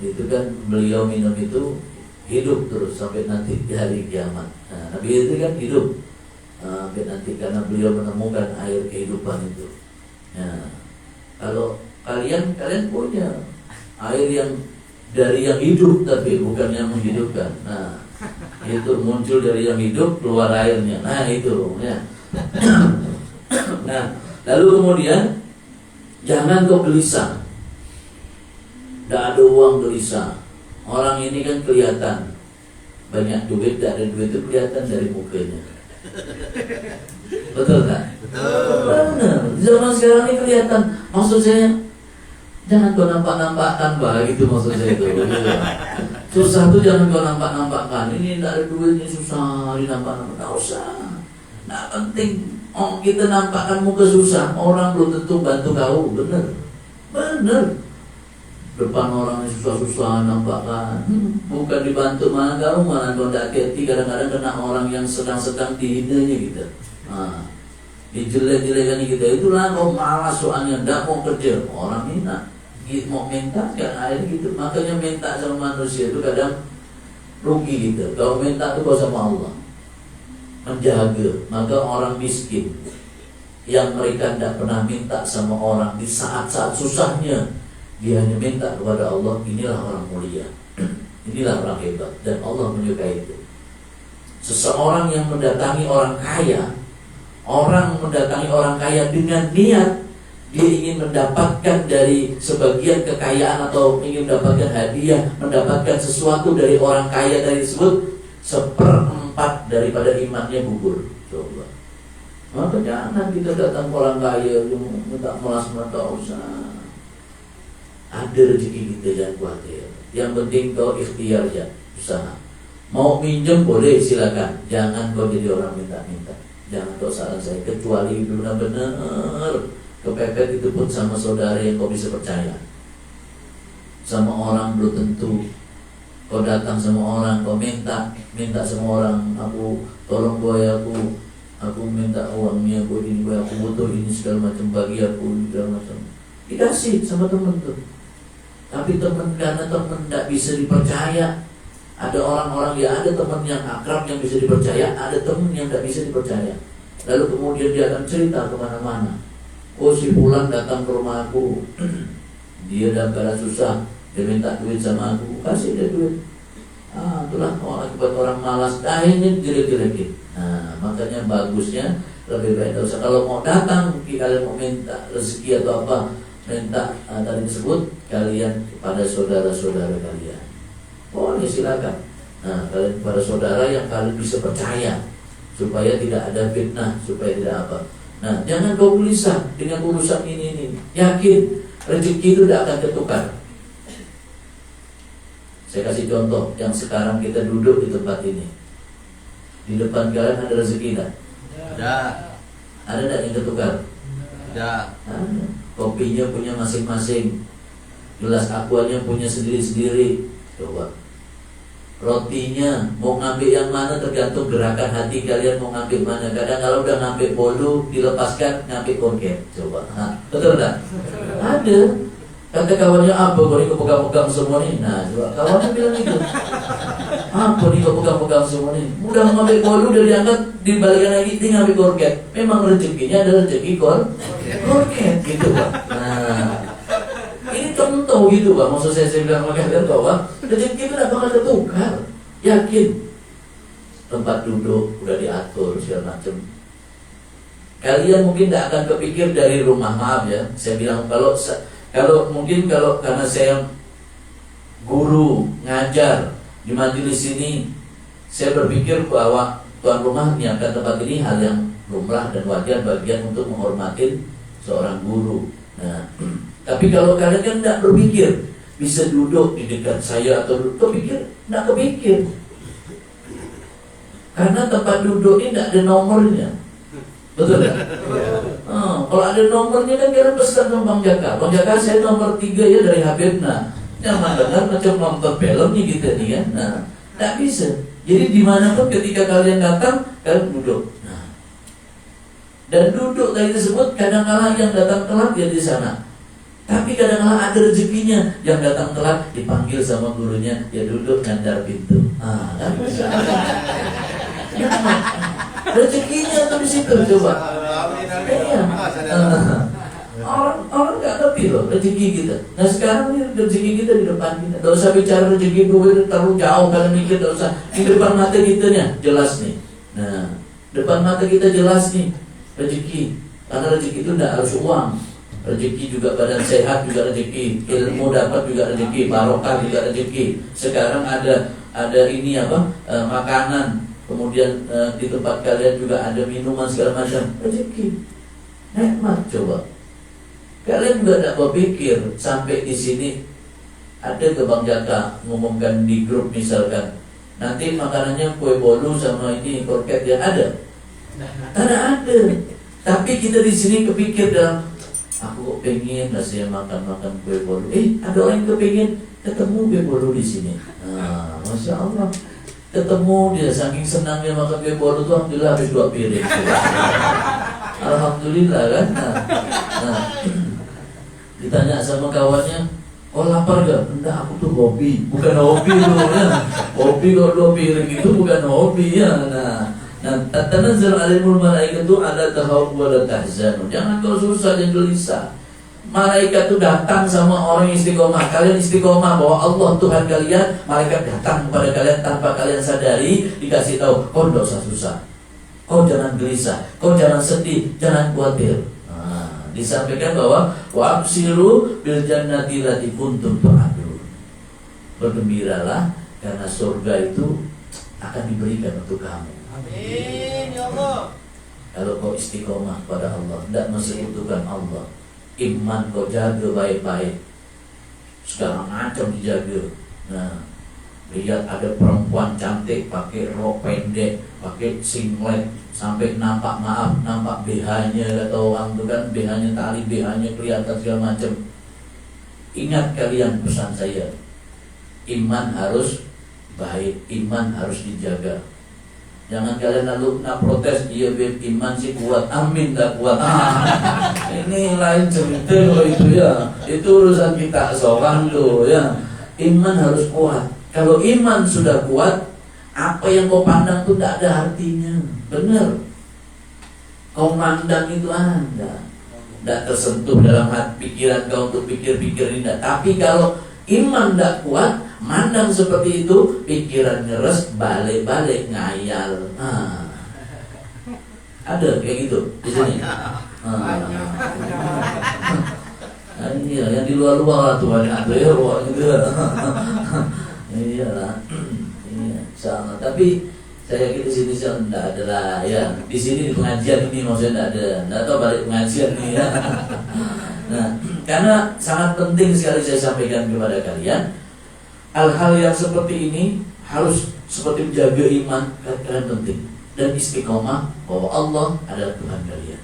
Itu kan beliau minum itu hidup terus sampai nanti di hari kiamat. Nah, Nabi itu kan hidup sampai nanti karena beliau menemukan air kehidupan itu. Nah, kalau kalian punya air yang dari yang hidup tapi bukan yang menghidupkan. Nah, itu muncul dari yang hidup keluar airnya. Nah, itu ya. Nah, lalu kemudian jangan kau gelisah. Tidak ada uang gelisah. Orang ini kan kelihatan banyak duit, tidak ada duit itu kelihatan dari mukanya. Betul kan? Benar. Zaman sekarang ini kelihatan. Maksud saya, jangan kau nampak-nampakkan begitu maksud saya itu. Susah tuh jangan kau nampak-nampakkan. Ini tidak ada duit, ini susah dinampak-nampakkan. Tidak usah. Tidak penting. Oh, kita nampakkan muka susah. Orang belum tentu bantu kau. Benar. Benar. Depan orang yang susah-susah nampakkan. Bukan dibantu malah kau, malah kau tidak hati. Kadang-kadang kena orang yang sedang-sedang dihinanya gitu. Nah, dijelek-jelekan kita. Itulah kau malas soalnya tidak mau kerja. Orang ini mau minta kan air gitu. Makanya minta sama manusia itu kadang rugi gitu. Kalau minta itu kau sama Allah menjaga. Maka orang miskin yang mereka tidak pernah minta sama orang di saat-saat susahnya, dia hanya minta kepada Allah. Inilah orang mulia. Inilah orang hebat. Dan Allah menyukai itu. Seseorang yang mendatangi orang kaya, orang mendatangi orang kaya dengan niat dia ingin mendapatkan dari sebagian kekayaan atau ingin mendapatkan hadiah, mendapatkan sesuatu dari orang kaya tadi tersebut, 1/4 daripada imannya gugur. Coba. Maka jangan kita datang ke orang kaya minta melas-mata usah. Ada rezeki kita, jangan khawatir. Yang penting kau ikhtiar ya, usaha. Mau minjem boleh silakan. Jangan kau jadi orang minta-minta. Jangan kau saran saya. Kecuali benar-benar kepepet, itu pun sama saudara yang kau bisa percaya. Sama orang belum tentu. Kau datang sama orang, kau minta sama orang, aku tolong boy aku minta uangnya, boy ini boy aku butuh ini segala macam, bagi aku segala macam. Dikasih sama temen tuh. Tapi teman, karena teman tidak bisa dipercaya. Ada orang-orang ya, ada teman yang akrab yang bisa dipercaya, ada teman yang tidak bisa dipercaya. Lalu kemudian dia akan cerita kemana-mana. Oh, si Fulan datang ke rumah aku, dia dalam keadaan susah, dia minta duit sama aku, kasih dia duit. Itulah akibat orang malas, akhirnya jelek-jelekin. Nah, makanya bagusnya lebih baik tidak usah. Kalau mau datang, kalian mau minta rezeki atau apa, minta tadi disebut kalian kepada saudara-saudara kalian. Boleh silakan. Nah, kalian kepada saudara yang kalian bisa percaya, supaya tidak ada fitnah, supaya tidak apa. Nah, jangan kau gelisah dengan urusan ini. Yakin rezeki itu tidak akan tertukar. Saya kasih contoh yang sekarang kita duduk di tempat ini. Di depan kalian ada rezeki tak? Ada. Ada tak yang tertukar? Ada. Ada. Kopinya punya masing-masing, gelas aquanya punya sendiri-sendiri. Coba. Rotinya mau ngambil yang mana tergantung gerakan hati kalian mau ngambil mana. Kadang kalau udah ngambil bolu dilepaskan ngambil korget. Coba. Betul tak? Ada. Kata kawannya, apa kau ini kau pegang-pegang semua nih? Nah, coba kawannya bilang itu. Apa nih kau pegang-pegang semua nih? Udah ngambil bolu udah diangkat, dibalikkan lagi dia ngambil korget. Memang rezekinya ada rezeki korget gitu Pak. Nah, ini contoh gitu Pak. Maksud saya bilang sama kalian bahwa rezeki itu tidak bakal tertukar. Yakin. Tempat duduk udah diatur segala macam. Kalian mungkin tidak akan kepikir dari rumah, maaf ya. Saya bilang kalau mungkin karena saya guru ngajar di majelis ini, saya berpikir bahwa tuan rumah menyiapkan tempat ini hal yang lumrah dan wajar bagian untuk menghormati seorang guru. Nah, tapi kalau kalian kan tidak berpikir bisa duduk di dekat saya atau duduk, nggak kepikir. Karena tempat duduk ini nggak ada nomornya, betul nggak? Kalau ada nomornya kan kira pesan sama Bang Jaka. Bang Jaka, saya nomor 3 ya dari Habib. Nah, jangan dengar macam nonton filmnya gitu nih kan. Nah, nggak bisa. Jadi dimanapun ketika kalian datang, kalian duduk. Nah, dan duduk tadi disebut kadang-kala yang datang telat ya di sana. Tapi kadang-kala ada rezekinya, yang datang telat dipanggil sama gurunya, ya duduk ngandar pintu. Kan bisa. Rezekinya tuh di situ coba. Iya. Orang nggak ngerti loh rezeki kita. Nah sekarang ini rezeki kita di depan kita. Gak usah bicara rezeki gue terlalu jauh, kalian mikir gak usah. Di depan mata kita nih jelas nih. Nah depan mata kita jelas nih rezeki. Karena rezeki itu tidak harus uang. Rezeki juga badan sehat juga rezeki, ilmu dapat juga rezeki, barokah juga rezeki. Sekarang ada ini makanan. Kemudian di tempat kalian juga ada minuman segala macam, rezeki, nikmat. Coba kalian juga tidak berpikir sampai di sini ada ke Bang Jaka ngumumkan di grup misalkan nanti makanannya kue bolu sama ini kroket yang ada, karena ada. Tapi kita di sini kepikir dalam aku kok pengen saya makan kue bolu. Ada orang yang kepingin ketemu kue bolu di sini. Masya Allah. Ketemu dia saking senangnya makan kue bolu tuh alhamdulillah habis 2 piring. Alhamdulillah kan. Nah, ditanya sama kawannya, oh lapar gak? Enggak, aku tuh hobi. Bukan hobi loh ya. Hobi kalau 2 piring itu bukan hobi ya. Nah, tanazzal alaihimul malaikatu ala takhawfu wa la tahzanu. Jangan kau susah dan gelisah. Malaikat itu datang sama orang yang istiqomah. Kalian istiqomah bahwa Allah Tuhan kalian. Malaikat datang kepada kalian tanpa kalian sadari. Dikasih tahu, kau tidak usah susah, kau jangan gelisah, kau jangan sedih, jangan khawatir. Disampaikan bahwa wa absiru bil jannati lati kuntum tu'adun. Bergembiralah karena surga itu akan diberikan untuk kamu. Amin ya Allah. Kalau kau istiqomah pada Allah, tidak mensekutukan Allah, iman kau jaga baik-baik, segala macam dijaga. Nah, lihat ada perempuan cantik pakai rok pendek, pakai singlet sampai nampak BH-nya, kata orang itu kan BH-nya tali, BH-nya kelihatan segala macam. Ingat kalian pesan saya, iman harus baik, iman harus dijaga. Jangan kalian lalu nak protes, iya Beb, iman sih kuat, amin tak kuat. Ini lain cerita loh itu ya. Itu urusan kita seorang tuh ya. Iman harus kuat. Kalau iman sudah kuat, apa yang kau pandang tuh tidak ada artinya. Benar. Kau mandang itu Anda tidak tersentuh dalam hati pikiran kau untuk pikir-pikir ini. Tapi kalau iman tidak kuat, mandang seperti itu, pikiran ngeres, balik-balik ngayal. Ada kayak gitu di sini. Ini yang di luar-luar tuh banyak tuh ya, gitu. Iyalah. Iya, sama. Tapi saya kira di sini tidak ada lah ya. Di sini di pengajian ini maksudnya tidak ada. Tidak tahu balik pengajian nih ya. Nah, karena sangat penting sekali saya sampaikan kepada kalian. Hal-hal yang seperti ini harus seperti menjaga iman kalian penting. Dan istiqomah bahwa Allah adalah Tuhan kalian.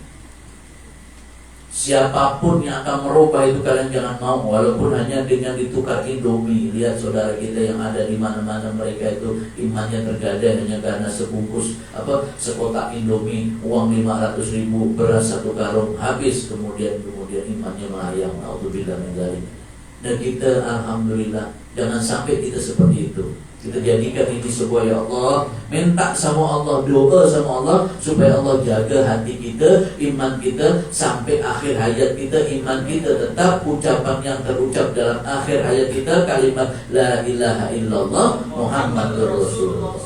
Siapapun yang akan merubah itu kalian jangan mau, walaupun hanya dengan ditukar Indomie. Lihat saudara kita yang ada di mana-mana, mereka itu imannya tergadai hanya karena sebungkus sekotak Indomie, uang 500.000, beras 1 karung habis, kemudian imannya melayang. Auzubillah min dzalik. Dan kita alhamdulillah jangan sampai kita seperti itu. Kita jadikan ini sebuah ya Allah, minta sama Allah, doa sama Allah supaya Allah jaga hati kita, iman kita sampai akhir hayat kita. Iman kita tetap, ucapan yang terucap dalam akhir hayat kita kalimat la ilaha illallah Muhammadur Rasulullah.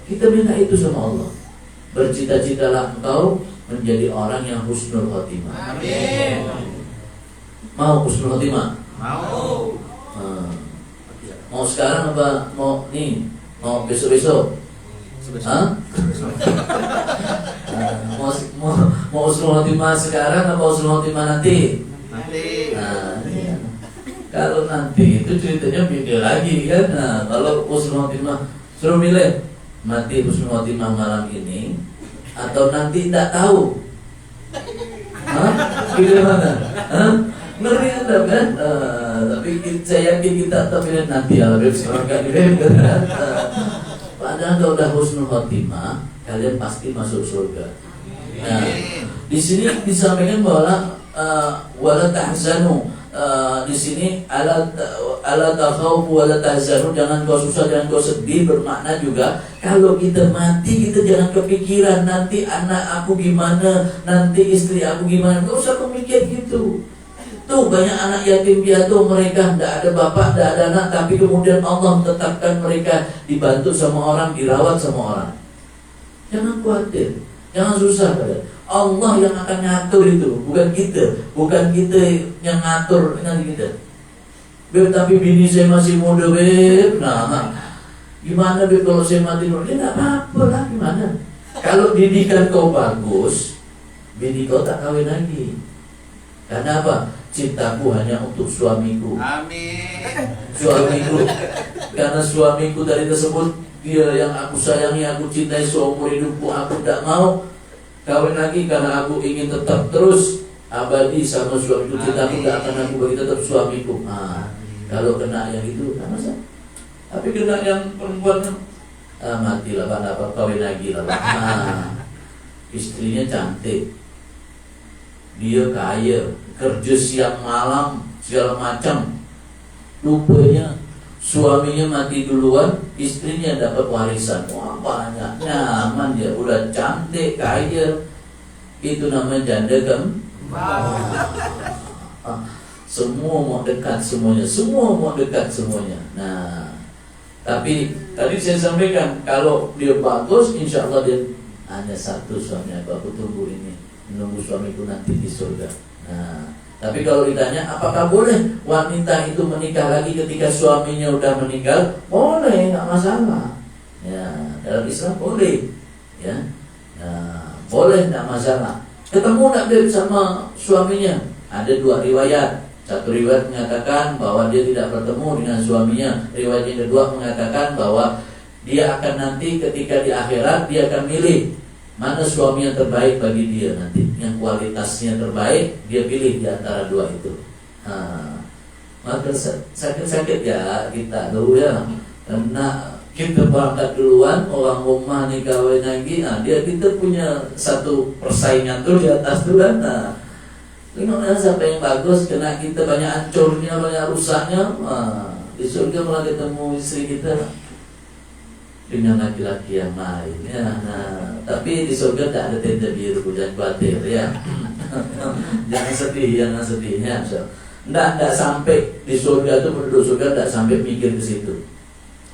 Kita minta itu sama Allah. Bercita-citalah engkau menjadi orang yang husnul khotimah. Amin. Mau husnul khotimah? Mau. Mau sekarang apa mau besok-besok? Hah? Mau husnul khotimah sekarang apa husnul khotimah nanti? Nanti. Iya. Kalau nanti itu ceritanya beda lagi kan. Nah, kalau husnul khotimah suruh milih mati husnul khotimah malam ini atau nanti tidak tahu. Hah? Gimana? Hah? Ngeri kan? Tapi saya yakin kita tetap milih nanti ya lebih sekarang kan padahal kalau udah husnul khotimah kalian pasti masuk surga. Nah, di sini disampaikan bahwa wala tahzanu, di sini ala takhawfu wala tahzanu, jangan kau susah, jangan kau sedih, bermakna juga kalau kita mati kita jangan kepikiran nanti anak aku gimana, nanti istri aku gimana, enggak usah memikir gitu. Tuh banyak anak yatim piatu, mereka tidak ada bapak, tidak ada anak, tapi kemudian Allah tetapkan mereka dibantu sama orang, dirawat sama orang. Jangan khawatir, jangan susah pada Allah yang akan ngatur itu, bukan kita yang ngatur nanti kita. Beb, tapi bini saya masih muda, beb. Nah, gimana beb kalau saya mati dulu? Ya nggak apa-apa lah, gimana? Kalau didikan kau bagus, bini kau tak kawin lagi. Karena apa? Cintaku hanya untuk suamiku. Amin. Suamiku, karena suamiku tadi tersebut dia yang aku sayangi, aku cintai seumur hidupku. Aku tidak mau kawin lagi karena aku ingin tetap terus abadi sama suamiku. Cintaku tidak akan aku bagi, tetap suamiku. Nah, kalau kena yang itu, tak masalah. Tapi kena yang perempuan, matilah apa kawin lagi lah. Nah, istrinya cantik, dia kaya, kerja siang malam segala macam, rupanya suaminya mati duluan, istrinya dapat warisan. Wah, banyak, nyaman dia, udah cantik, kaya, itu namanya janda semua mau dekat semuanya, Nah, tapi tadi saya sampaikan kalau dia bagus, insya Allah dia hanya satu suami aku tunggu ini, menunggu suamiku nanti di surga. Nah, tapi kalau ditanya apakah boleh wanita itu menikah lagi ketika suaminya udah meninggal? Boleh, nggak masalah. Ya, dalam Islam boleh. Ya, nah, boleh, nggak masalah. Ketemu nggak sama suaminya? Ada dua riwayat. Satu riwayat mengatakan bahwa dia tidak bertemu dengan suaminya. Riwayat yang kedua mengatakan bahwa dia akan nanti ketika di akhirat dia akan milih mana suami yang terbaik bagi dia nanti, yang kualitasnya terbaik, dia pilih di antara dua itu. Nah, maka sakit-sakit ya kita dulu ya, karena kita berangkat duluan, orang rumah nih kawin lagi, nah kita punya satu persaingan tuh di atas tuh kan. Nah, gimana sampai yang bagus, kena kita banyak hancurnya, banyak rusaknya. Nah, di surga malah ketemu istri kita dengan laki-laki yang lain ya. Nah, tapi di surga tidak ada tenda biru, jangan khawatir ya. Jangan sedihnya. Tidak sampai di surga itu, penduduk surga tidak sampai mikir ke situ.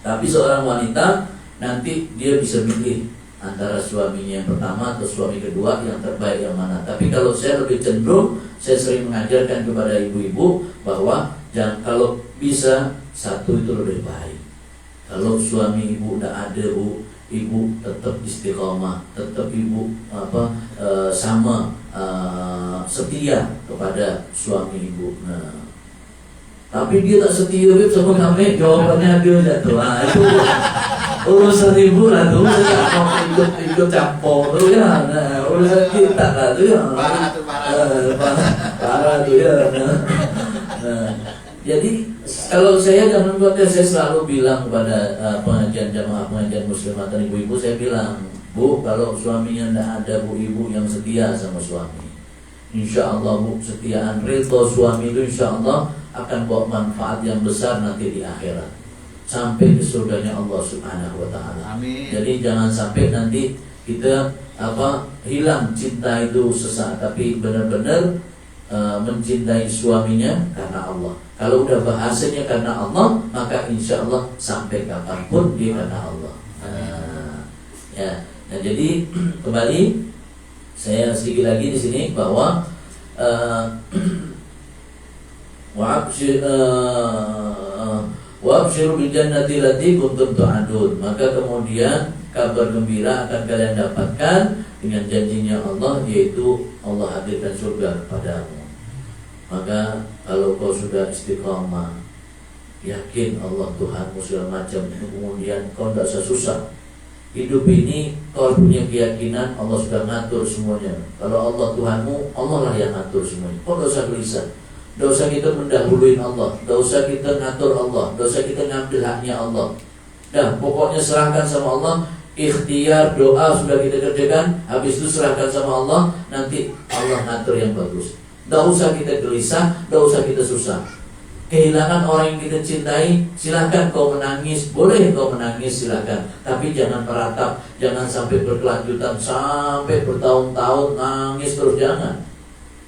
Tapi seorang wanita nanti dia bisa milih antara suaminya yang pertama atau suami kedua, yang terbaik yang mana. Tapi kalau saya lebih cenderung, saya sering mengajarkan kepada ibu-ibu bahwa kalau bisa satu itu lebih baik. Kalau suami ibu tidak ada, ibu tetap istiqomah, tetap ibu sama setia kepada suami ibu. Nah, tapi dia tak setia sama kami, jawabannya dia jatuh. Nah, itu urusan ibu lah tuh, ikut campur tuh ya. Nah, urusan kita lah tuh ya. Parah tuh ya. Nah, jadi kalau saya jangan khawatir, saya selalu bilang kepada pengajian jamaah, pengajian muslimat dan ibu-ibu, saya bilang, Bu, kalau suaminya tidak ada, Bu, ibu yang setia sama suami, insya Allah Bu, kesetiaan ridho suami itu insya Allah akan bawa manfaat yang besar nanti di akhirat, sampai ke surganya Allah Subhanahu wa Ta'ala. Amin. Jadi jangan sampai nanti kita hilang cinta itu sesaat, tapi benar-benar mencintai suaminya karena Allah. Kalau udah bahasanya karena Allah, maka insya Allah sampai kapanpun dia karena Allah. Nah, jadi kembali saya sedikit lagi di sini bahwa wa'abshiru bil jannati allati kuntum tu'adun. Maka kemudian kabar gembira akan kalian dapatkan dengan janjinya Allah, yaitu Allah hadirkan surga kepadamu. Maka kalau kau sudah istiqamah, yakin Allah Tuhanmu segala macam, kemudian kau tidak usah susah. Hidup ini kau punya keyakinan Allah sudah ngatur semuanya. Kalau Allah Tuhanmu, Allah lah yang ngatur semuanya. Kau tidak usah gelisah. Tidak usah kita mendahului Allah, tidak usah kita ngatur Allah, tidak usah kita ngambil haknya Allah. Dah, pokoknya serahkan sama Allah. Ikhtiar doa sudah kita kerjakan, habis itu serahkan sama Allah. Nanti Allah ngatur yang bagus. Tidak usah kita gelisah, tidak usah kita susah. Kehilangan orang yang kita cintai, silahkan kau menangis, boleh kau menangis silahkan. Tapi jangan meratap, jangan sampai berkelanjutan, sampai bertahun-tahun nangis terus, jangan.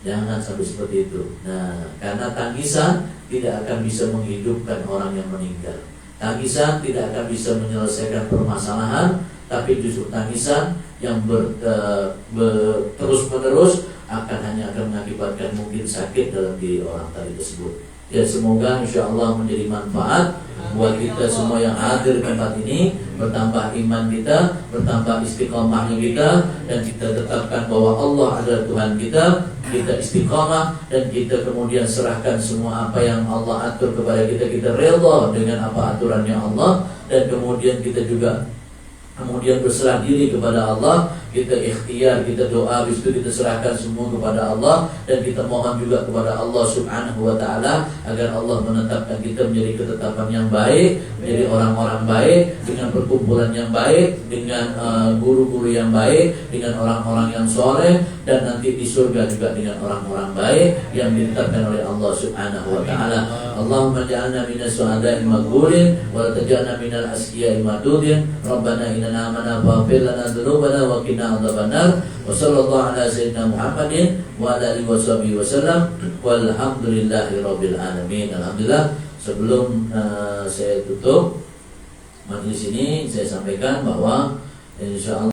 Jangan sampai seperti itu. Nah, karena tangisan tidak akan bisa menghidupkan orang yang meninggal. Tangisan tidak akan bisa menyelesaikan permasalahan, tapi justru tangisan yang terus-menerus hanya akan mengakibatkan mungkin sakit dalam diri orang tadi tersebut. Ya, semoga insya Allah menjadi manfaat buat kita semua yang hadir di tempat ini, bertambah iman kita, bertambah istiqomahnya kita, dan kita tetapkan bahwa Allah adalah Tuhan kita. Kita istiqomah dan kita kemudian serahkan semua apa yang Allah atur kepada kita. Kita rela dengan apa aturannya Allah, dan kemudian kita juga berserah diri kepada Allah. Kita ikhtiar, kita doa, habis itu kita serahkan semua kepada Allah, dan kita mohon juga kepada Allah Subhanahu wa ta'ala agar Allah menetapkan kita menjadi ketetapan yang baik, menjadi orang-orang baik, dengan perkumpulan yang baik, dengan guru-guru yang baik, dengan orang-orang yang soleh, dan nanti di surga juga dengan orang-orang baik yang ditetapkan oleh Allah Subhanahu wa ta'ala. Allahumma ja'alna minas suhada'i maghfurin wa la taj'alna minal asqiya'i madudin. Rabbana innana amana faghfir lana dzunubana wa qina adzabannar. Wa sallallahu ala sayyidina Muhammadin wa ala alihi washabihi wasallam. Walhamdulillahirabbil alamin. Alhamdulillah. Sebelum saya tutup majelis ini, saya sampaikan bahwa insyaallah